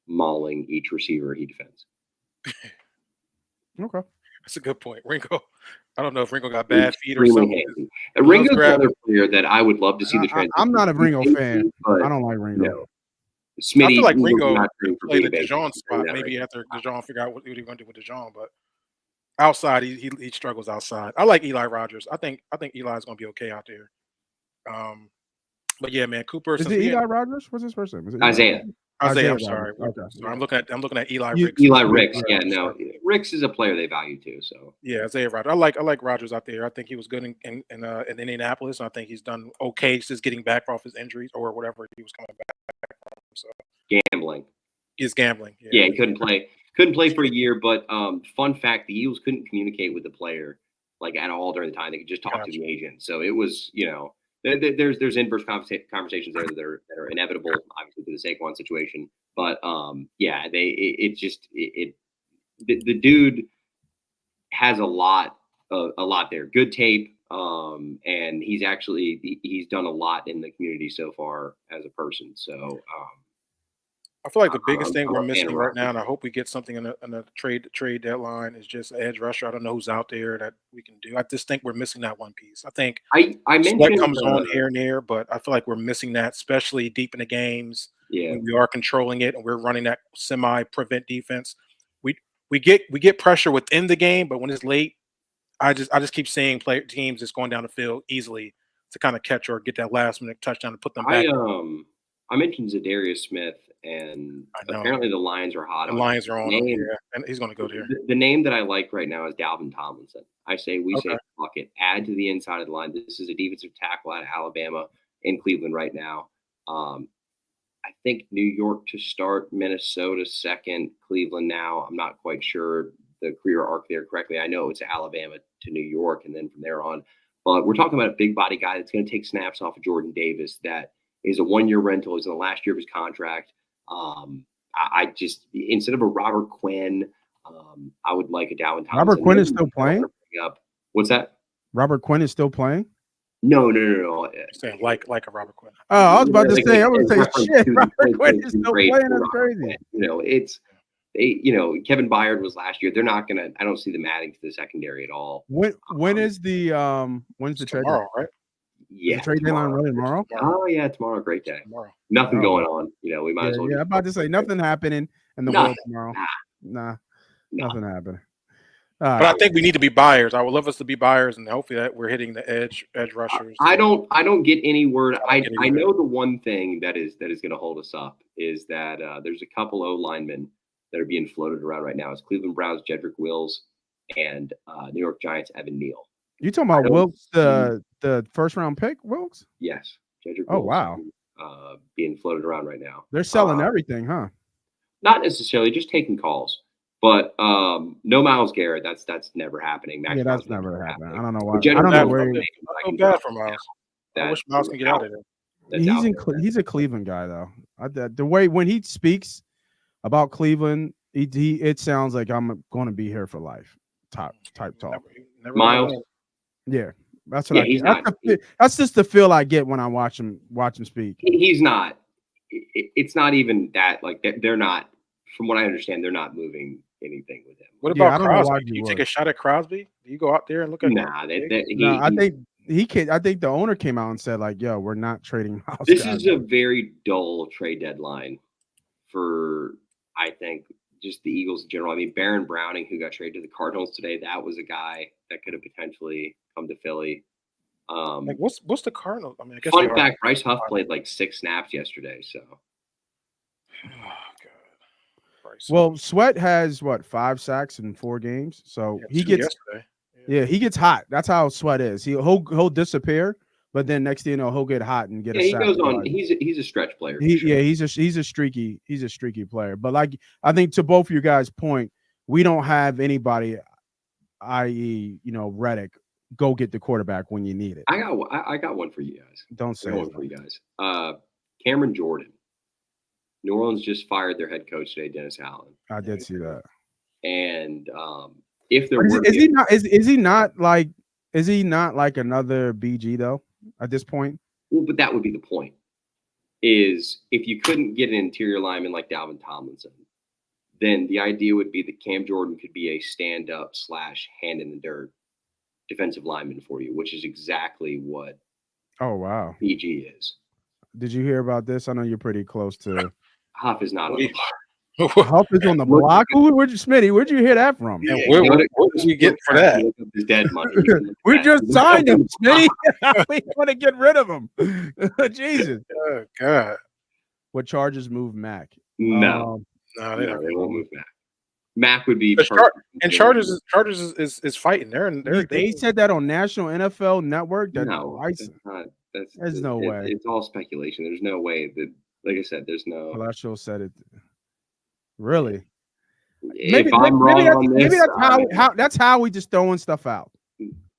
mauling each receiver he defends. Okay. That's a good point. Ringo, I don't know if Ringo got bad feet or something. Ringo's another player that I would love to see the transition. I'm not a Ringo fan. I don't like Ringo. Smitty, I feel like Ringo played the DeJean spot. Maybe after DeJean figure out what he going to do with DeJean, but outside he struggles outside. I like Eli Rogers. I think Eli's going to be okay out there. But yeah, man, Cooper. Is it Eli Rogers? What's his first name? Is it Isaiah. I'm sorry. Okay. So I'm looking at Eli Ricks. Eli Ricks. Yeah, no. Ricks is a player they value too. So yeah, Isaiah Rogers. I like Rogers out there. I think he was good in Indianapolis. And I think he's done okay since getting back off his injuries or whatever he was coming back from. So gambling. He's gambling. Yeah, he couldn't play for a year. But fun fact: the Eagles couldn't communicate with the player like at all during the time. They could just talk to the agent. So it was, there's inverse conversations there that are inevitable, obviously, to the Saquon situation. But the dude has a lot there. Good tape, and he's done a lot in the community so far as a person. So I feel like the biggest thing we're missing right now, and I hope we get something in a trade deadline, is just an edge rusher. I don't know who's out there that we can do. I just think we're missing that one piece. I think I mentioned comes on here and there, but I feel like we're missing that, especially deep in the games. Yeah. when we are controlling it and we're running that semi-prevent defense. We get pressure within the game, but when it's late, I just keep seeing teams just going down the field easily to kind of catch or get that last minute touchdown and put them back. I mentioned Zadarius Smith, and apparently the Lions are hot. The Lions are on him, yeah, and he's going to go there. The name that I like right now is Dalvin Tomlinson. I say say fuck it, add to the inside of the line. This is a defensive tackle out of Alabama in Cleveland right now. I think New York to start, Minnesota second, Cleveland now. I'm not quite sure the career arc there correctly. I know it's Alabama to New York, and then from there on. But we're talking about a big body guy that's going to take snaps off of Jordan Davis. That is a 1-year rental. He's in the last year of his contract. I just, instead of a Robert Quinn, I would like a Dalvin Tomlinson. Robert Quinn is still playing? What's that? Robert Quinn is still playing? No. Saying like a Robert Quinn. Oh, I was about to say, shit, Robert Quinn is still playing. That's crazy. Kevin Byard was last year. They're not gonna. I don't see them adding to the secondary at all. When is the when's the trade? Tomorrow, right? Yeah, the trade deadline really tomorrow. Oh yeah, tomorrow. Great day. Tomorrow. Nothing going on. We might as well. Yeah, I'm about to say nothing happening in the world tomorrow. Nah, nothing happening. But I think we need to be buyers. I would love us to be buyers, and hopefully that we're hitting the edge rushers. I don't get any word. I know the one thing that is going to hold us up is that there's a couple O linemen that are being floated around right now. It's Cleveland Browns Jedrick Wills and New York Giants Evan Neal. You talking about Wilkes, the first round pick, Wilkes? Yes, Jedrick Wills. Oh wow, being floated around right now. They're selling everything, huh? Not necessarily, just taking calls. But no Myles Garrett. That's never happening. That's never happening. I don't know why. I don't know where. I feel bad for Myles. I wish Myles can get out of there. He's a Cleveland guy though. The way when he speaks about Cleveland, it sounds like I'm going to be here for life. Type talk. Myles. Yeah, that's what I get. That's just the feel I get when I watch him speak. He's not. It's not even that. Like they're not. From what I understand, they're not moving anything with him. What about Crosby? Do you take a shot at Crosby? Do you go out there and look at him? Nah, I think he can. I think the owner came out and said, like, "Yo, we're not trading Myles." This is a very dull trade deadline for, I think, just the Eagles in general. I mean, Baron Browning, who got traded to the Cardinals today, that was a guy that could have potentially come to Philly. Like, what's the Cardinals? I mean, I guess fun fact: Bryce Huff played like 6 snaps yesterday. So. Well, Sweat has 5 sacks in 4 games, so he gets he gets hot. That's how Sweat is. He'll disappear, but then next thing you know, he'll get hot and get a sack. He goes on. He's a stretch player. He's a streaky player. But like I think to both of you guys' point, we don't have anybody, i.e., Reddick, go get the quarterback when you need it. I got one for you guys. Don't say one for you guys. Cameron Jordan. New Orleans just fired their head coach today, Dennis Allen. I did see that. And if there is he not like another BG though at this point? Well, but that would be the point. Is if you couldn't get an interior lineman like Dalvin Tomlinson, then the idea would be that Cam Jordan could be a stand-up / hand in the dirt defensive lineman for you, which is exactly what BG is. Did you hear about this? I know you're pretty close to. Huff is not on the block. Huff is on the block? Smitty, where'd you hear that from? Yeah, what did we get for that? His dead money. We just signed him, Smitty. We want to get rid of him. Jesus. Oh, God. What charges move Mac? No, they won't move Mac. Mac would be and Chargers is fighting. They said that on National NFL Network. That's not. There's no way. It's all speculation. There's no way that, like I said, there's no. Palazzo said it. Really? If I'm wrong on this, that's how we just throwing stuff out.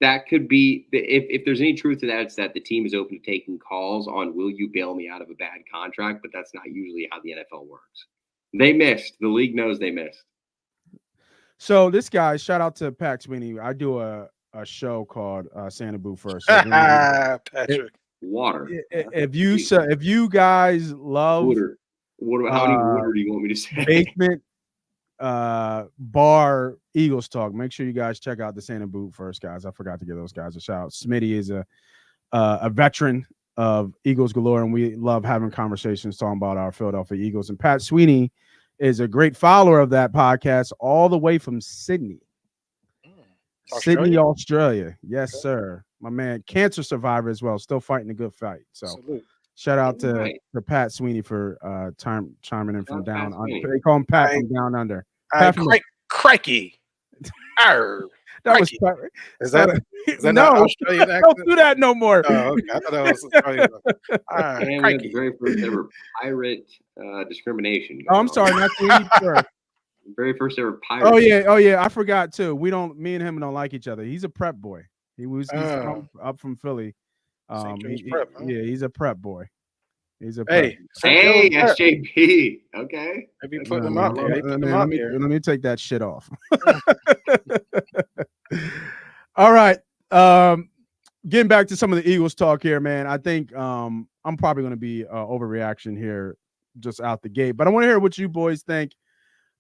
That could be if there's any truth to that, it's that the team is open to taking calls on will you bail me out of a bad contract, but that's not usually how the NFL works. They missed. The league knows they missed. So this guy, shout out to Pat Sweeney. I do a show called Santa Boo First. Patrick. Water. If you guys love water. How many water do you want me to say? Basement bar Eagles talk. Make sure you guys check out the Santa Boot First, guys. I forgot to give those guys a shout out. Smitty is a veteran of Eagles Galore, and we love having conversations talking about our Philadelphia Eagles. And Pat Sweeney is a great follower of that podcast, all the way from Sydney. Sydney, Australia. Yes, sir. My man, cancer survivor as well, still fighting a good fight. So Salute. shout out to Pat Sweeney for chiming in from down under. They call him Pat from down under. Crikey. Arr. That was is that no, not Australian accent? Don't do that no more. Oh, okay. I thought that was Australian. And the very first ever pirate discrimination. Oh, I'm sorry, not the very first ever pirate. Oh yeah, I forgot too. Me and him don't like each other. He's a prep boy. He's up from Philly. Prep, huh? Yeah, he's a prep boy. He's a hey SJP. Okay, maybe put him out there. Let me take that shit off. All right. Getting back to some of the Eagles talk here, man. I think I'm probably going to be overreaction here just out the gate, but I want to hear what you boys think.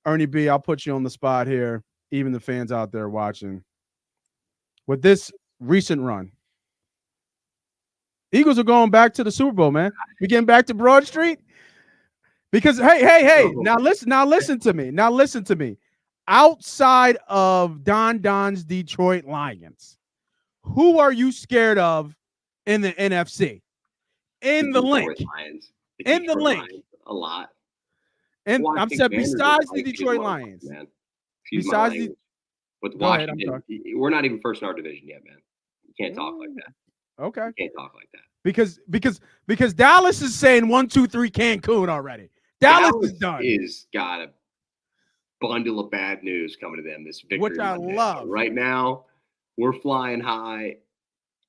Ernie B, I'll put you on the spot here, even the fans out there watching. With this recent run, Eagles are going back to the Super Bowl, man. We're getting back to Broad Street. Because hey, now listen to me. Outside of Don's Detroit Lions, who are you scared of in the NFC? In the link. In the link. A lot. And I'm saying besides the Detroit Lions. Man. Besides with Washington, we're not even first in our division yet, man. You can't talk like that. Okay. You can't talk like that. Because Dallas is saying 1, 2, 3 Cancun already. Dallas is done. Is got a bundle of bad news coming to them this victory. Which I love. Right now, we're flying high.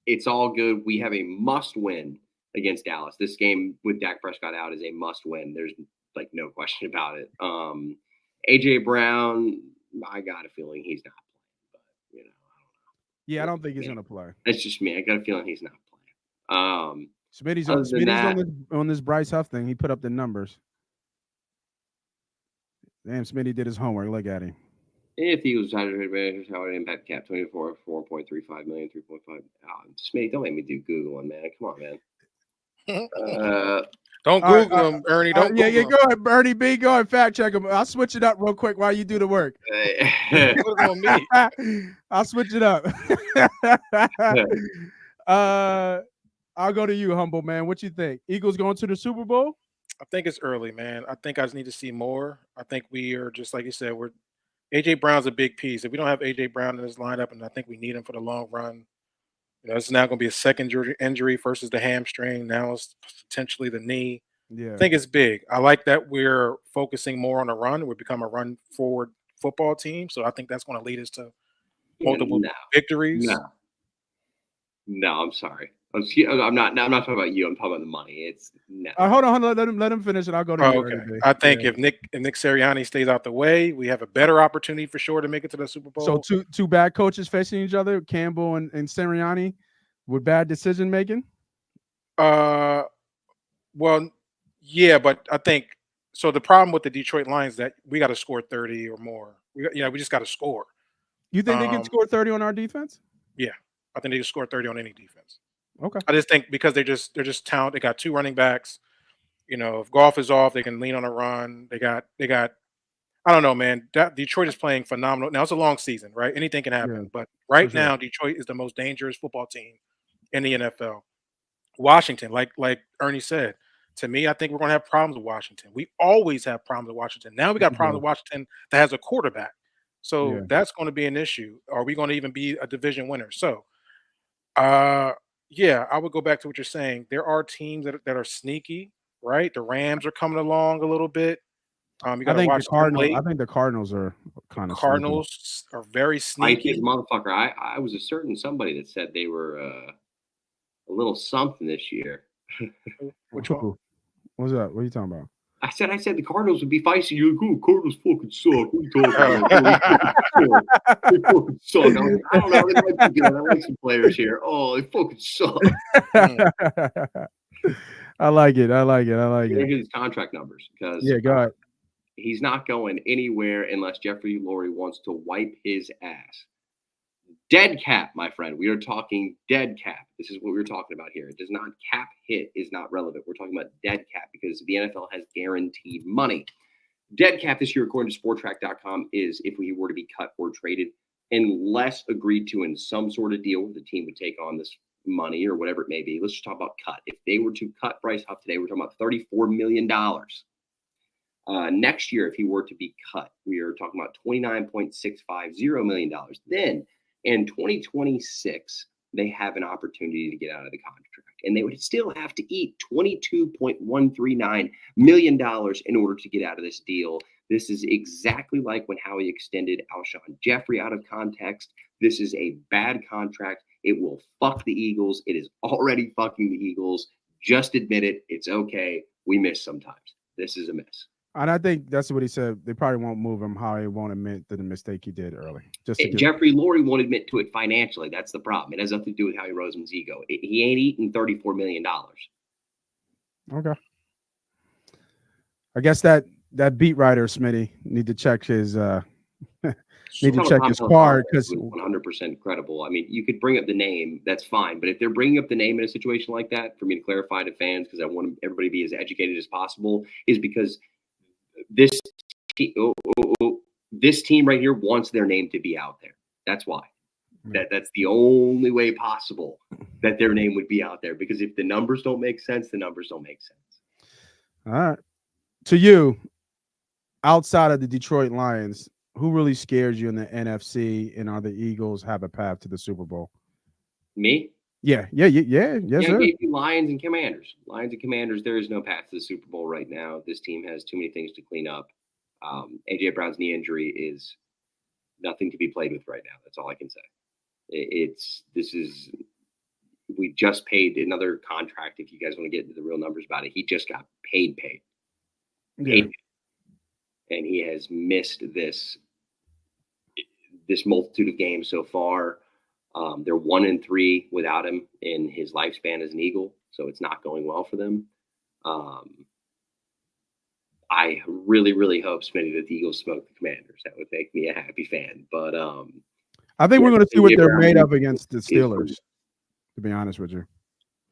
It's all good. We have a must win against Dallas. This game with Dak Prescott out is a must win. There's like no question about it. AJ Brown, I got a feeling he's not playing, but I don't know. Yeah, I don't think he's gonna play. That's just me. I got a feeling he's not playing. Smitty's on this Bryce Huff thing. He put up the numbers. Damn, Smitty did his homework. Look at him. If he was managers, how would it impact cap 24, 4.35 million, 3.5. Smitty, don't make me do Googling, man. Come on, man. Don't Google him, Ernie. Don't Google him. Go ahead, Ernie B. Go ahead, fact check him. I'll switch it up real quick while you do the work. I'll switch it up. I'll go to you, humble man. What you think? Eagles going to the Super Bowl? I think it's early, man. I think I just need to see more. I think we are just like you said. AJ Brown's a big piece. If we don't have AJ Brown in this lineup, and I think we need him for the long run. It's now going to be a second injury versus the hamstring. Now it's potentially the knee. Yeah, I think it's big. I like that we're focusing more on a run. We've become a run-forward football team. So I think that's going to lead us to multiple victories. No, I'm sorry. I'm not talking about you. I'm talking about the money. It's no. Hold on. Let him finish, and I'll go to you. Okay. I think if Nick Sirianni stays out the way, we have a better opportunity for sure to make it to the Super Bowl. So two bad coaches facing each other, Campbell and Sirianni, with bad decision making. Well, yeah, but I think so. The problem with the Detroit Lions is that we got to score 30 or more. We just got to score. You think they can score 30 on our defense? Yeah, I think they can score 30 on any defense. Okay. I just think because they're just talented. They got 2 running backs. If Goff is off, they can lean on a run. They got. I don't know, man. Detroit is playing phenomenal. Now it's a long season, right? Anything can happen. Yeah, but right now, Detroit is the most dangerous football team in the NFL. Washington, like Ernie said, to me, I think we're going to have problems with Washington. We always have problems with Washington. Now we got problems with Washington that has a quarterback. So that's going to be an issue. Are we going to even be a division winner? So, yeah, I would go back to what you're saying. There are teams that are sneaky, right? The Rams are coming along a little bit. You got to watch the Cardinals are kind of. Cardinals are very sneaky. Motherfucker, I was a certain somebody that said they were a little something this year. Which one? What was that? What are you talking about? I said the Cardinals would be feisty. You're like, oh, Cardinals fucking suck. What are you talking about? They fucking suck. I don't know. They might be good. I like some players here. Oh, they fucking suck. I like it. Here's his contract numbers because go ahead. He's not going anywhere unless Jeffrey Lurie wants to wipe his ass. Dead cap, my friend. We are talking dead cap. This is what we're talking about here. It does not cap hit is not relevant. We're talking about dead cap because the NFL has guaranteed money. Dead cap this year, according to Sportrack.com, is if we were to be cut or traded, unless agreed to in some sort of deal where the team would take on this money or whatever it may be. Let's just talk about cut. If they were to cut Bryce Huff today, we're talking about $34 million. Next year, if he were to be cut, we are talking about $29.650 million. Then in 2026, they have an opportunity to get out of the contract, and they would still have to eat $22.139 million in order to get out of this deal. This is exactly like when Howie extended Alshon Jeffrey out of context. This is a bad contract. It will fuck the Eagles. It is already fucking the Eagles. Just admit it. It's okay. We miss sometimes. This is a miss. And I think that's what he said. They probably won't move him. Howie won't admit to the mistake he did early. Jeffrey Lurie won't admit to it financially. That's the problem. It has nothing to do with Howie Roseman's ego. He ain't eating $34 million. Okay. I guess that beat writer, Smitty, need to check his card because 100% credible. I mean, you could bring up the name. That's fine. But if they're bringing up the name in a situation like that, for me to clarify to fans, because I want everybody to be as educated as possible, is because this team right here wants their name to be out there. That's why. That's the only way possible that their name would be out there. Because if the numbers don't make sense, the numbers don't make sense. All right. To you, outside of the Detroit Lions, who really scares you in the NFC, and are the Eagles have a path to the Super Bowl? Me? Yes, sir. I gave you Lions and Commanders. Lions and Commanders, there is no path to the Super Bowl right now. This team has too many things to clean up. A.J. Brown's knee injury is nothing to be played with right now. That's all I can say. We just paid another contract. If you guys want to get into the real numbers about it, he just got paid. Yeah. And he has missed this multitude of games so far. They're 1-3 without him in his lifespan as an Eagle, so it's not going well for them. I really, really hope, Smitty, that the Eagles smoke the Commanders. That would make me a happy fan. But I think we're going to see what they're made of against the Steelers, to be honest with you.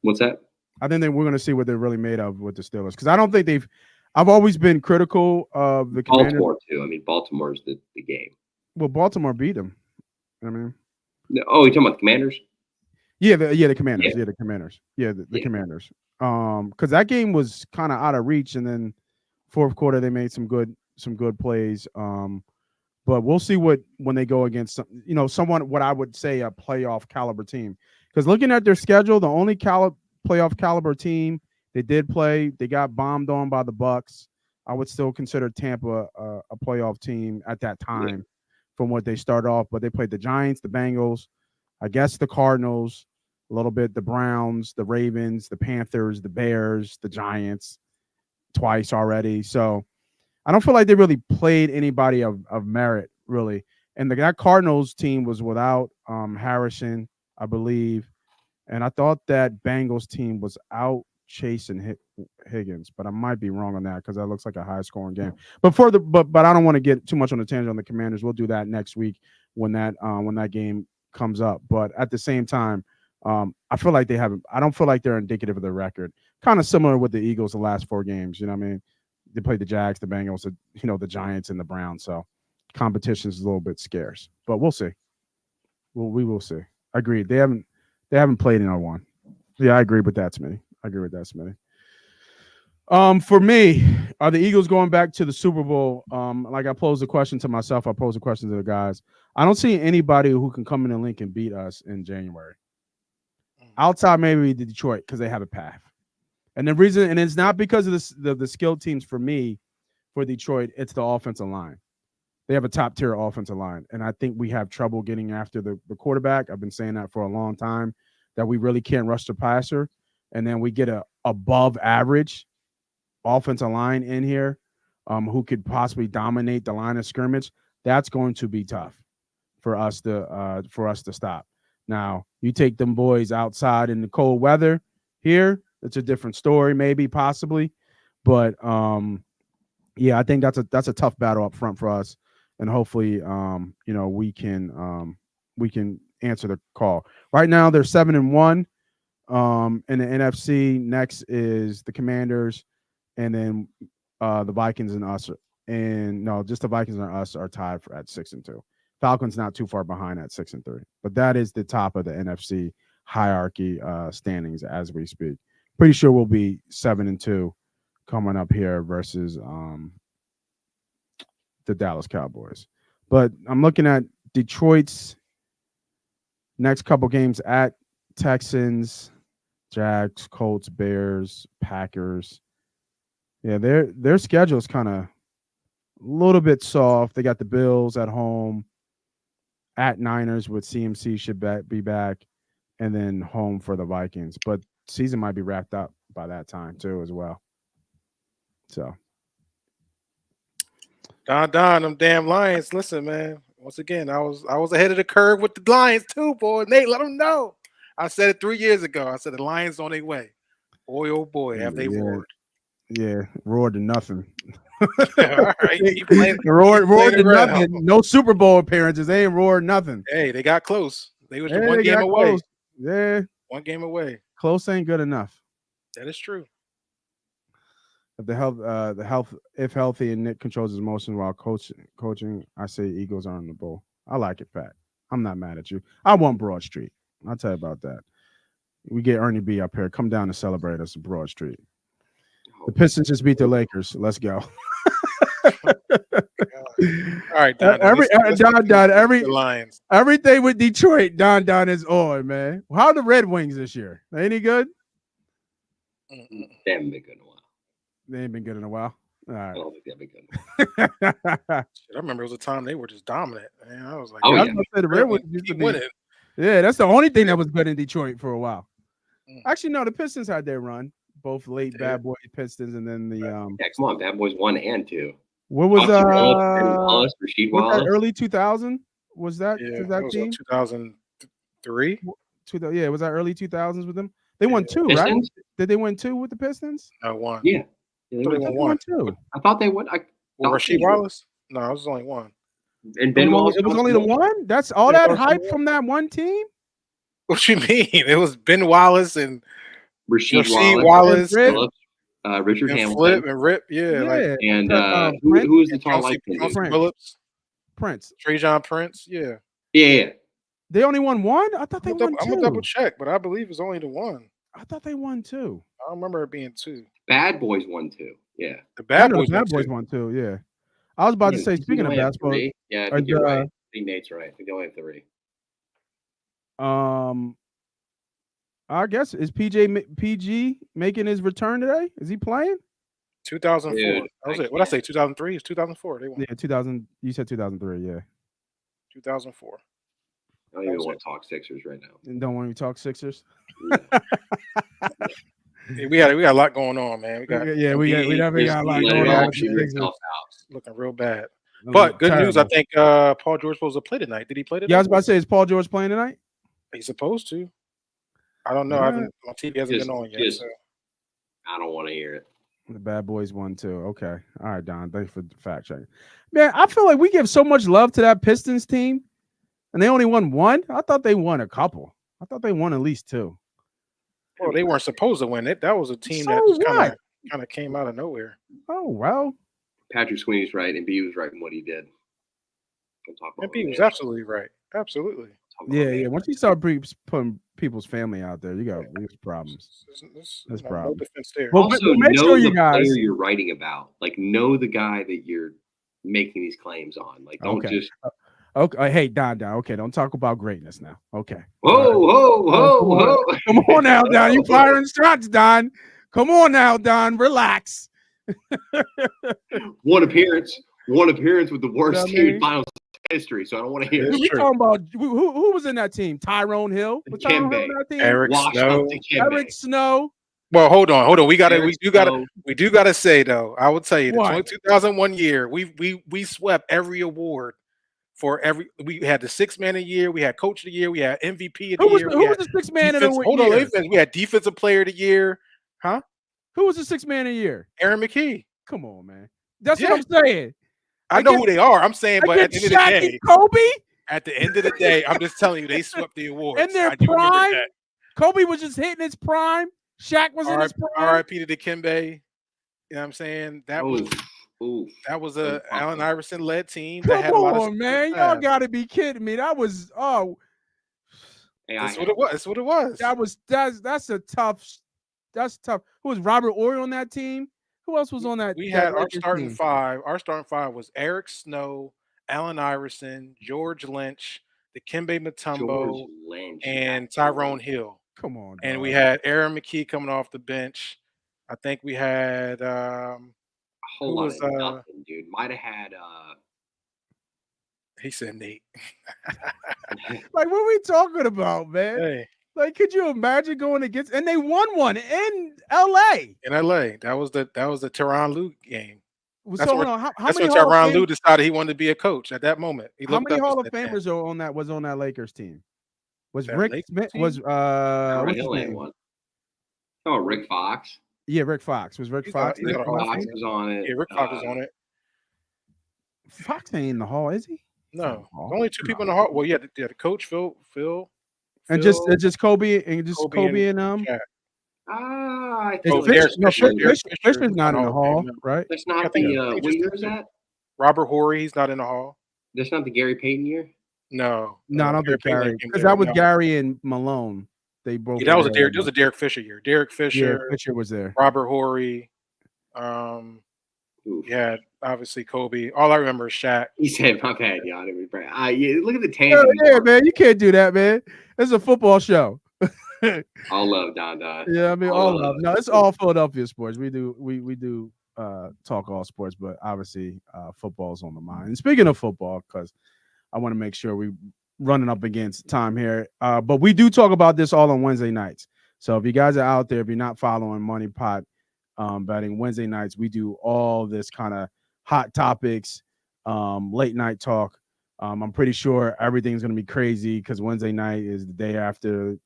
What's that? I think that we're going to see what they're really made of with the Steelers, because I don't think I've always been critical of the Commanders. Baltimore, too. I mean, Baltimore's the game. Well, Baltimore beat them. I mean, no, you're talking about the Commanders? Yeah, the Commanders. Yeah, the Commanders. Yeah, the Commanders. Because that game was kind of out of reach, and then fourth quarter they made some good plays. But we'll see when they go against someone what I would say a playoff caliber team. Because looking at their schedule, the only playoff caliber team they did play, they got bombed on by the Bucs. I would still consider Tampa a playoff team at that time from what they started off. But they played the Giants, the Bengals, I guess the Cardinals, a little bit the Browns, the Ravens, the Panthers, the Bears, the Giants twice already. So I don't feel like they really played anybody of merit, really. And that Cardinals team was without Harrison, I believe. And I thought that Bengals team was out chasing Higgins, but I might be wrong on that because that looks like a high-scoring game. But I don't want to get too much on the tangent on the Commanders. We'll do that next week when that game comes up. But at the same time, I feel like I don't feel like they're indicative of their record. Kind of similar with the Eagles the last 4 games. You know what I mean? They played the Jags, the Bengals, the Giants, and the Browns. So competition is a little bit scarce, but we'll see. We will see. Agreed. They haven't played in R1. Yeah, I agree with that, Smitty. For me, are the Eagles going back to the Super Bowl? Like I posed the question to myself, I posed the question to the guys. I don't see anybody who can come in the link and beat us in January. Outside maybe the Detroit, because they have a path. And the reason, and it's not because of the skilled teams for me, for Detroit, it's the offensive line. They have a top-tier offensive line, and I think we have trouble getting after the quarterback. I've been saying that for a long time, that we really can't rush the passer, and then we get a above-average offensive line in here who could possibly dominate the line of scrimmage. That's going to be tough for us to stop. Now, you take them boys outside in the cold weather here, it's a different story, maybe, possibly. But, yeah, I think that's a tough battle up front for us. And hopefully, we can answer the call. Right now, they're 7-1 in the NFC. Next is the Commanders, and then the Vikings and us. And no, just the Vikings and us are tied at 6-2. Falcons not too far behind at 6-3. But that is the top of the NFC hierarchy standings as we speak. Pretty sure we'll be 7-2 coming up here versus the Dallas Cowboys. But I'm looking at Detroit's next couple games at Texans, Jags, Colts, Bears, Packers. Yeah, their schedule is kind of a little bit soft. They got the Bills at home, at Niners with CMC should be back, and then home for the Vikings. But season might be wrapped up by that time too as well. So. Don, them damn Lions. Listen, man. Once again, I was ahead of the curve with the Lions too, boy. Nate, let them know. I said it 3 years ago. I said the Lions on their way. Boy, oh boy, have they roared. Yeah, roared to nothing. All right. Roared to nothing. No Super Bowl appearances. They ain't roared nothing. Hey, they got close. They was one game away. Close. Yeah. 1 game away. Close ain't good enough. That is true. If if healthy and Nick controls his emotions while coaching, I say Eagles are on the bowl. I like it, Pat. I'm not mad at you. I want Broad Street. I'll tell you about that. We get Ernie B up here. Come down to celebrate us at Broad Street. The Pistons just beat the Lakers. Let's go. All right, Don. Everything with Detroit, Don is on, man. How are the Red Wings this year? Any good? They haven't been good in a while. They ain't been good in a while. All right. I don't think they've been good. I remember it was a time they were just dominant. Man, I was like, I was going to say the Red Wings used to be winning. Yeah, that's the only thing that was good in Detroit for a while. Actually, no, the Pistons had their run. Both late Bad Boy Pistons and then the yeah, come on, Bad Boys 1 and 2. What was Rasheed Wallace? Early 2000? Was that that team? 2003. Yeah, was that early 2000s with them? They won 2, Pistons? right? Did they win 2 with the Pistons? No, 1. Yeah, they won 2. I thought they won. Rasheed Wallace? No, it was only 1. And Ben Wallace. It was only the 1. That's all that hype from that one team. What you mean? It was Ben Wallace and Rasheed Wallace, Phillips, Richard and Hamilton, Flip and Rip, and who was the tall light Phillips, Prince, Trajan Prince, yeah. They only won 1. I thought they won 2. I'm gonna double check, but I believe it's only the 1. I thought they won 2. I don't remember it being 2. Bad Boys won 2. Yeah, the Bad Boys won 2. Yeah, I was about to say. Speaking of basketball, yeah, I think you're right. I think Nate's right. I think they only have 3. I guess is PG making his return today? Is he playing? 2004. That was it. What I say? 2003? It's 2004. They won. Yeah, 2000. You said 2003. Yeah. 2004. I don't even want to talk Sixers right now. And don't want to talk Sixers. Yeah, we got a lot going on, man. We definitely got a lot going on. Looking real bad. But good news, I think Paul George supposed to play tonight. Did he play tonight? Yeah, I was about to say, is Paul George playing tonight? He's supposed to. I don't know. My TV hasn't been on yet. So. I don't want to hear it. The Bad Boys won 2. Okay. All right, Don. Thanks for the fact checking. Man, I feel like we give so much love to that Pistons team, and they only won 1. I thought they won a couple. I thought they won at least 2. Well, they weren't supposed to win it. That was a team that just kind of came out of nowhere. Oh, well. Patrick Sweeney's right, and B was right in what he did. And B was absolutely right. Absolutely. Yeah. Once you start putting people's family out there, you got problems. There's problems. No defense there. Well, also, make sure you guys player you're writing about. Like, know the guy that you're making these claims on. Like, don't just. Okay. Hey, Don. Okay, don't talk about greatness now. Okay. Whoa. Come on now, Don. You firing shots, Don. Come on now, Don. Relax. One appearance with the worst team in finals history. So I don't want to hear. We talking about who was in that team? Tyrone Hill. Eric Snow. Well, hold on. We do gotta say though. I will tell you, the 2001 year, we swept every award for every. We had the 6th man of the year. We had coach of the year. We had MVP of the year. Who was the 6th man of the year? Hold on, we had defensive player of the year. Huh? Who was the 6th man of the year? Aaron McKee. Come on, man. That's what I'm saying. I know who they are. I'm saying, but at the end of the day, Kobe. At the end of the day, I'm just telling you, they swept the awards. In their I do remember prime, that. Kobe was just hitting his prime. Shaq was in his prime. R.I.P. to Dikembe. You know what I'm saying? That was a Allen Iverson led team that Come had a lot of on, man. Y'all got to be kidding me. That was that's what it was. That's what it was. That's tough. Who was Robert Ory on that team? Who else was on that? We that had our Lakers starting team? five. Our starting five was Eric Snow, Allen Iverson, George Lynch, Dikembe Mutombo, and Tyrone Hill. Come on, and dog. we had Aaron McKee coming off the bench. I think we had a whole lot of nothing, dude. Might have had he said Nate. Like, what are we talking about, man? Hey. Like, could you imagine going against? And they won one in L.A. In L.A. That was the Tyronn Lue game. That's when Tyronn Lue decided he wanted to be a coach at that moment. How many Hall of Famers was on that Lakers team? Was that Rick Smith? Was what's his name? Oh, Rick Fox. Yeah, Rick Fox. Was Rick Fox? Rick Fox was on it. Yeah, Rick Fox was on it. Fox ain't in the Hall, is he? No, only two people in the Hall. Well, yeah, the coach Phil, and just Kobe and Kobe and Fisher's not in the Hall, right? That's not the what year is that? Robert Horry, he's not in the Hall. That's not the Gary Payton year. No, I don't think Gary, because that was Gary and Malone. They both. Yeah, that was a Derek Fisher year. Derek Fisher. Yeah, Fisher was there. Robert Horry. Yeah, obviously Kobe. All I remember is Shaq. He said, "My bad, y'all." Yeah, look at the tangent. Yeah, man, you can't do that, man. It's a football show. All love, Don. Yeah, I mean, all love. No, it's all Philadelphia sports. We do talk all sports, but obviously football's on the mind. And speaking of football, because I want to make sure we running up against time here, but we do talk about this all on Wednesday nights. So if you guys are out there, if you're not following Money Pot betting, Wednesday nights we do all this kind of hot topics, late night talk. I'm pretty sure everything's going to be crazy because Wednesday night is the day after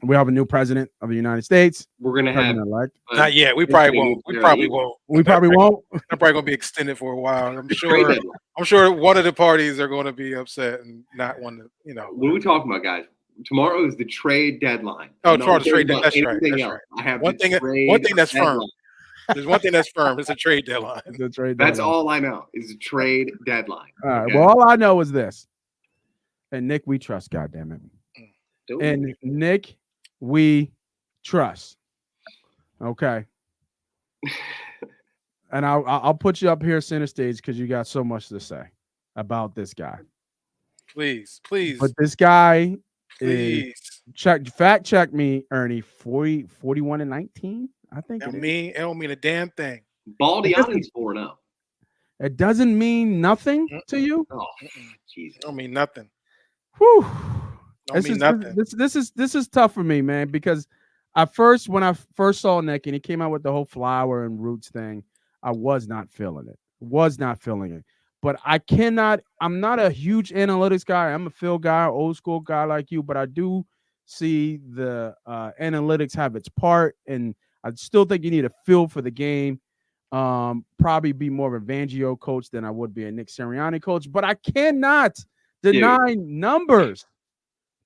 we have a new president of the United States. We're going to have not yet. We probably won't. We probably won't. We probably won't. They're probably going to be extended for a while. I'm sure one of the parties are going to be upset and not want to. What are we talking about, guys? Tomorrow is the trade deadline. Oh, tomorrow's the trade deadline. That's right. That's right. I have one thing that's firm. There's one thing that's firm. It's a trade deadline. That's all I know is a trade deadline. All right. Okay. Well, all I know is this. And Nick, we trust. Goddamn it. And Nick, we trust. Okay. And I'll put you up here center stage because you got so much to say about this guy. Please. But this guy. Please fact check me, Ernie. 41-19. I think it don't mean a damn thing. Baldiani's 4-0. It doesn't mean nothing to you. Oh, Jesus! Don't mean nothing. Whew. Nothing. This is tough for me, man, because when I first saw Nick and he came out with the whole flower and roots thing, I was not feeling it. But I'm not a huge analytics guy. I'm a Phil guy, old school guy like you, but I do see the analytics have its part, and I still think you need a feel for the game. Probably be more of a Fangio coach than I would be a Nick Sirianni coach, but I cannot deny numbers.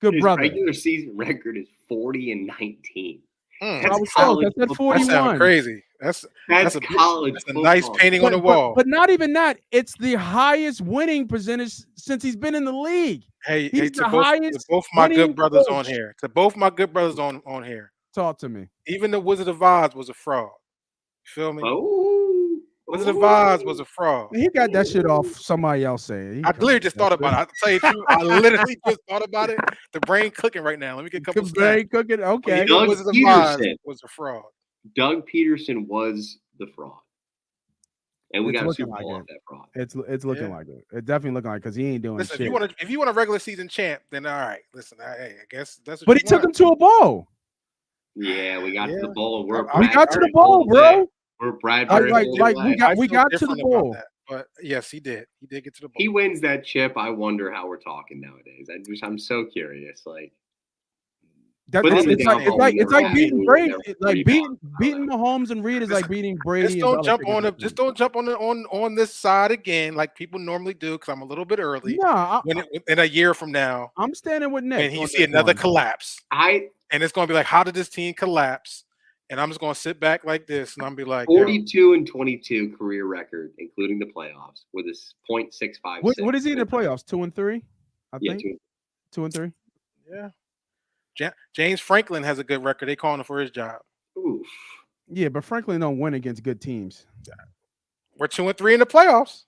Good brother. Regular season record is 40-19. That's 41. That sounds crazy. That's college. That's a nice painting on the wall. But not even that. It's the highest winning percentage since he's been in the league. Hey, to both my good brothers on here. To both my good brothers on here. Talk to me. Even the Wizard of Oz was a fraud. You feel me? Oh, Wizard of Oz was a fraud. He got that shit off somebody else saying. I literally just thought about it. I'll tell you the truth. I literally just thought about it. The brain cooking right now. Let me get a couple brain cooking. Okay. Wizard of Oz was a fraud. Doug Peterson was the fraud. And we got a Super Bowl off that fraud. It's looking like it. It's definitely looking like because he ain't doing shit. If you want a regular season champ, then all right. Listen, I guess that's what But he took him to a bowl. Yeah, we got to the bowl. We got to the bowl, bro. We're Bradbury. We got to the bowl. But yes, he did. He did get to the bowl. He wins that chip. I wonder how we're talking nowadays. I'm so curious. That's Put him it's down like it's home, like never it's like mind. beating He was Brady. there Like 40 beating pounds. I don't beating know. Mahomes and Reed is like beating Brady. Just and don't jump Belichick on and it. Just don't jump on this side again, like people normally do, because I'm a little bit early. No, In a year from now, I'm standing with Nick. when you on see this another one. collapse, I and it's going to be like, how did this team collapse? And I'm just going to sit back like this, and I'm be like, 42-22 career record, including the playoffs, with a .656. What is he in the playoffs? 2-3, I Yeah, think. 2-3. yeah. James Franklin has a good record. They calling him for his job. Oof. Yeah, but Franklin don't win against good teams. We're 2-3 in the playoffs,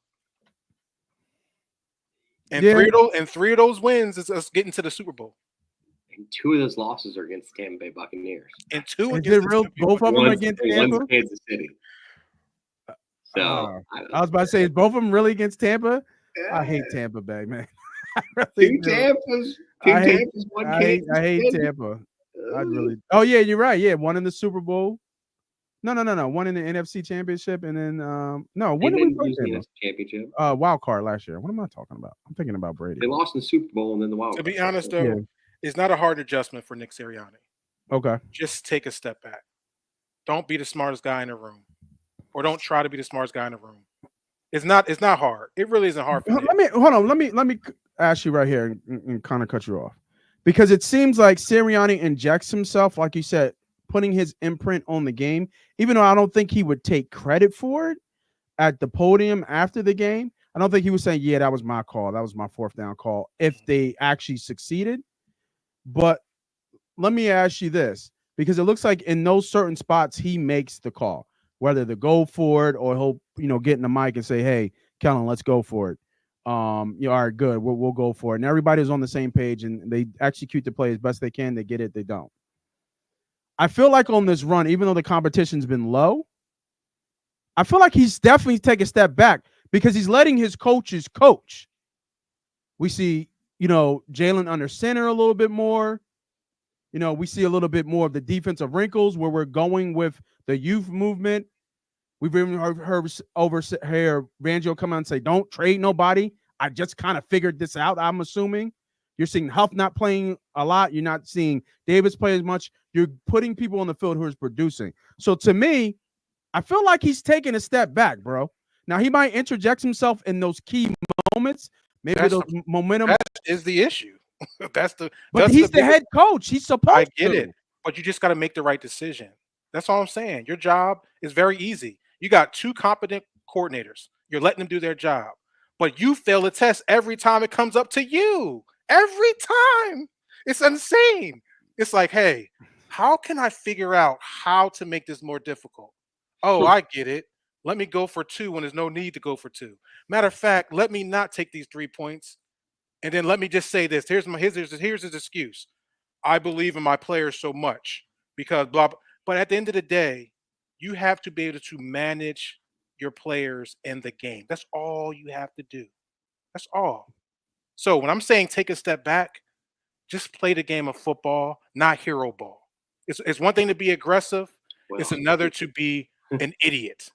and Yeah. three of those wins is us getting to the Super Bowl. And 2 of those losses are against Tampa Bay Buccaneers. And 2 Is against it the real? Tampa Bay Both of them Buccaneers. against One's Tampa? Kansas City. So I was about to say, is both of them really against Tampa? I hate Tampa Bay, man. I really two do. Tampas, I hate- Tampas, one I hate Kansas City. Tampa. I really. Oh yeah, you're right. Yeah, one in the Super Bowl. No. One in the NFC Championship, and then no. When And did we then play losing Tampa? the championship. Wild card last year. What am I talking about? I'm thinking about Brady. They lost in the Super Bowl and then the wild To card. be honest, though, Yeah. it's not a hard adjustment for Nick Sirianni. Okay. Just take a step back. Don't be the smartest guy in the room, or don't try to be the smartest guy in the room. It's not hard. It really isn't hard for Nick. Let me ask you right here and kind of cut you off, because it seems like Sirianni injects himself, like you said, putting his imprint on the game, even though I don't think he would take credit for it at the podium after the game. I don't think he was saying, yeah, that was my call. That was my fourth down call if they actually succeeded. But let me ask you this, because it looks like in those certain spots, he makes the call, whether to go for it or he'll, get in the mic and say, hey, Kellen, let's go for it. All right, good. We'll go for it. And everybody's on the same page and they execute the play as best they can. They get it. They don't. I feel like on this run, even though the competition's been low, I feel like he's definitely taking a step back because he's letting his coaches coach. We see, Jalen under center a little bit more. We see a little bit more of the defensive wrinkles where we're going with the youth movement. We've even heard Rangio come out and say, don't trade nobody. I just kind of figured this out, I'm assuming. You're seeing Huff not playing a lot. You're not seeing Davis play as much. You're putting people on the field who is producing. So to me, I feel like he's taking a step back, bro. Now, he might interject himself in those key moments. Maybe those momentum. That is the issue. But he's the head coach. He's supposed to. I get it. But you just got to make the right decision. That's all I'm saying. Your job is very easy. You got 2 competent coordinators. You're letting them do their job. But you fail the test every time it comes up to you. Every time. It's insane. It's like, hey, how can I figure out how to make this more difficult? Oh, I get it. Let me go for 2 when there's no need to go for 2. Matter of fact, let me not take these 3 points. And then let me just say this. Here's his excuse. I believe in my players so much because blah, blah. But at the end of the day, you have to be able to manage your players in the game. That's all you have to do. That's all. So when I'm saying take a step back, just play the game of football, not hero ball. It's one thing to be aggressive. It's another to be an idiot.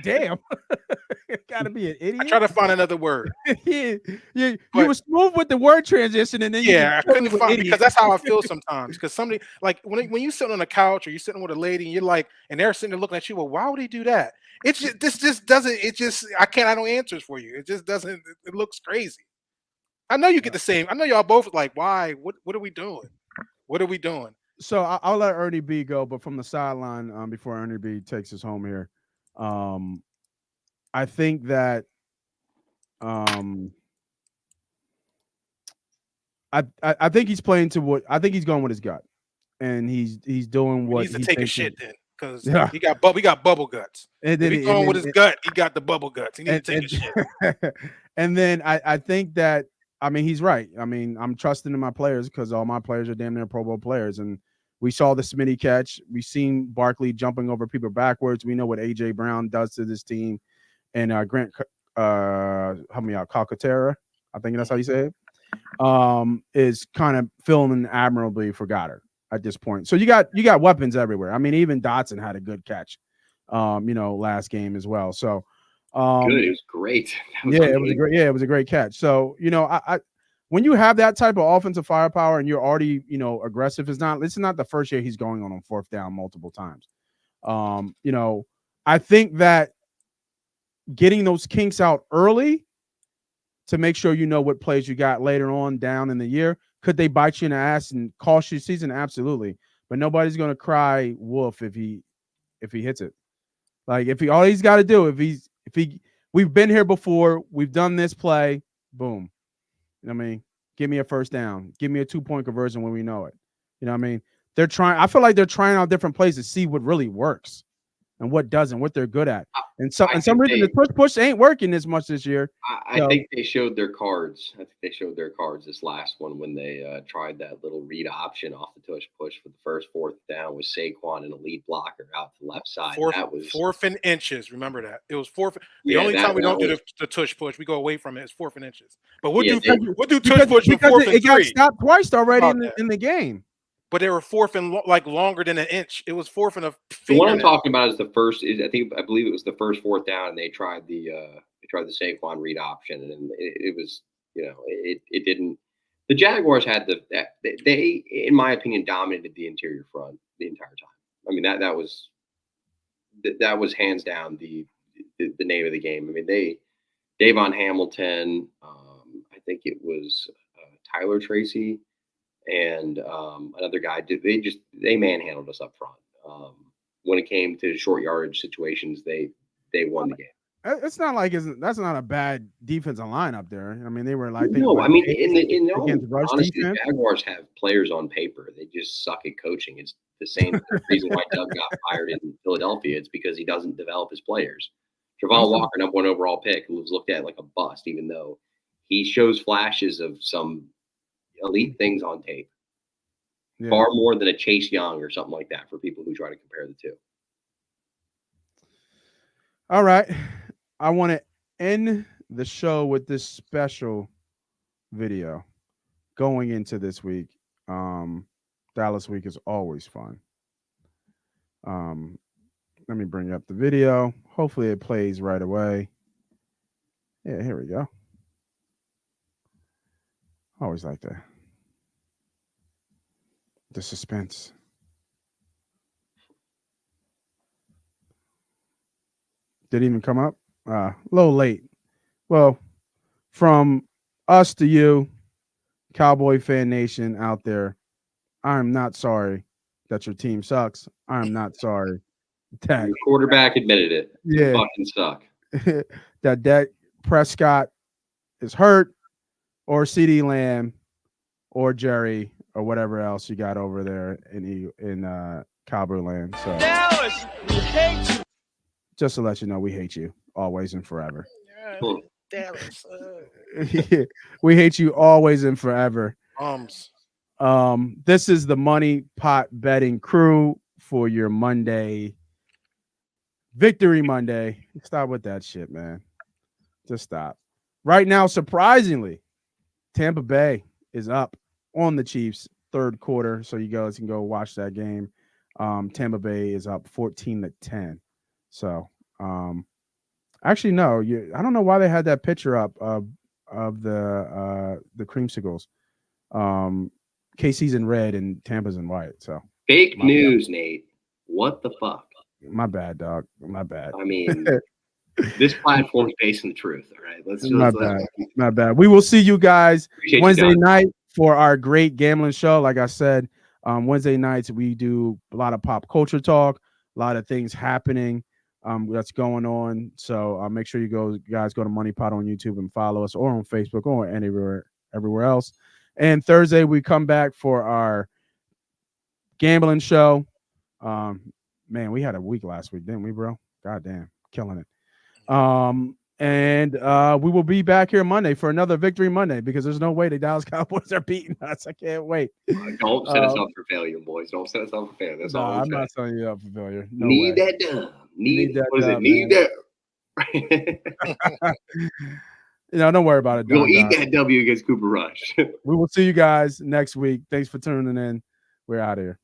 Damn. Gotta be an idiot. I try to find another word. You were smooth with the word transition, and then I couldn't find because that's how I feel sometimes. Because somebody like when you sitting on a couch or you're sitting with a lady and you're like, and they're sitting there looking at you, well, why would he do that? It's just this just doesn't. It just I don't answers for you. It just doesn't. It looks crazy. I know you get the same. I know y'all both like, why? What are we doing? What are we doing? So I'll let Ernie B go, but from the sideline, before Ernie B takes us home here, I think that I think he's playing to what I think he's going with his gut, and he's doing what he needs to take a shit then because we got bubble guts. And then he's going with his gut. He got the bubble guts. He needs to take a shit. And then I think that he's right. I'm trusting in my players because all my players are damn near Pro Bowl players, and we saw the Smitty catch. We've seen Barkley jumping over people backwards. We know what AJ Brown does to this team, and Grant help me out, Calcaterra, I think that's how you say it, is kind of filling admirably for Goddard at this point. So you got weapons everywhere. Even Dotson had a good catch, last game as well. So good, it was great. It was a great catch. So when you have that type of offensive firepower and you're already, aggressive, this is not the first year he's going on 4th down multiple times. I think that getting those kinks out early to make sure you know what plays you got later on down in the year. Could they bite you in the ass and cost you season? Absolutely. But nobody's going to cry wolf if he hits it. Like all he's got to do, we've been here before, we've done this play, boom. You know what I mean? Give me a first down. Give me a 2-point conversion when we know it. You know what I mean? I feel like they're trying out different plays to see what really works and what doesn't, what they're good at. And some reason the push ain't working as much this year. I think they showed their cards. I think they showed their cards this last one when they tried that little read option off the tush push for the first 4th down with Saquon and a lead blocker out to the left side. That was 4th and inches. Remember that. It was 4th. The only time we don't do the tush push, we go away from it. It's 4th and inches. But we'll do tush push with 4th and 3. It got stopped twice already in the game. But they were 4th and longer than an inch. It was 4th and a finger. The one I'm talking about is the first. I believe it was the first 4th down, and they tried the Saquon read option, and it was it didn't. The Jaguars had they in my opinion dominated the interior front the entire time. I mean that was hands down the name of the game. I mean Davon Hamilton, I think it was Tyler Tracy. And another guy, they manhandled us up front. When it came to short yardage situations, they won the game. It's not like that's not a bad defensive line up there. I mean, they were like no. I mean, honestly, the Jaguars have players on paper. They just suck at coaching. It's the same reason why Doug got fired in Philadelphia. It's because he doesn't develop his players. Travon Walker, number 1 overall pick, was looked at like a bust, even though he shows flashes of some elite things on tape. Yeah. Far more than a Chase Young or something like that for people who try to compare the two. All right. I want to end the show with this special video going into this week. Dallas week is always fun. Let me bring up the video. Hopefully it plays right away. Yeah, here we go. Always like that. The suspense. Did it even come up? A little late. Well, from us to you, Cowboy fan nation out there, I'm not sorry that your team sucks. I'm not sorry that your quarterback admitted it. Yeah, you fucking suck. that Prescott is hurt, or CeeDee Lamb, or Jerry, or whatever else you got over there in Cowboy land. So Dallas, we hate you. Just to let you know, we hate you always and forever. Dallas, we hate you always and forever. This is the Money Pot Betting crew for your Monday, Victory Monday. Stop with that shit, man. Just stop. Right now, surprisingly, Tampa Bay is up on the Chiefs 3rd quarter, so you guys can go watch that game. Tampa Bay is up 14-10. So, actually, no. I don't know why they had that picture up of the creamsicles. KC's in red and Tampa's in white. So fake news, Nate. What the fuck? My bad, dog. My bad. I mean, this platform is based on the truth. All right, not bad. We will see you guys Wednesday night for our great gambling show. Like I said, Wednesday nights we do a lot of pop culture talk, a lot of things happening that's going on. So make sure you guys go to Money Pot on YouTube and follow us, or on Facebook, or everywhere else. And Thursday we come back for our gambling show. Man, we had a week last week, didn't we, bro? God damn, killing it. And we will be back here Monday for another Victory Monday, because there's no way the Dallas Cowboys are beating us. I can't wait. Don't set us up for failure, boys. Don't set us up for failure. That's all I'm not setting you up for failure. No Need way. That done. Need that. Don't worry about it. We'll eat that W against Cooper Rush. We will see you guys next week. Thanks for tuning in. We're out of here.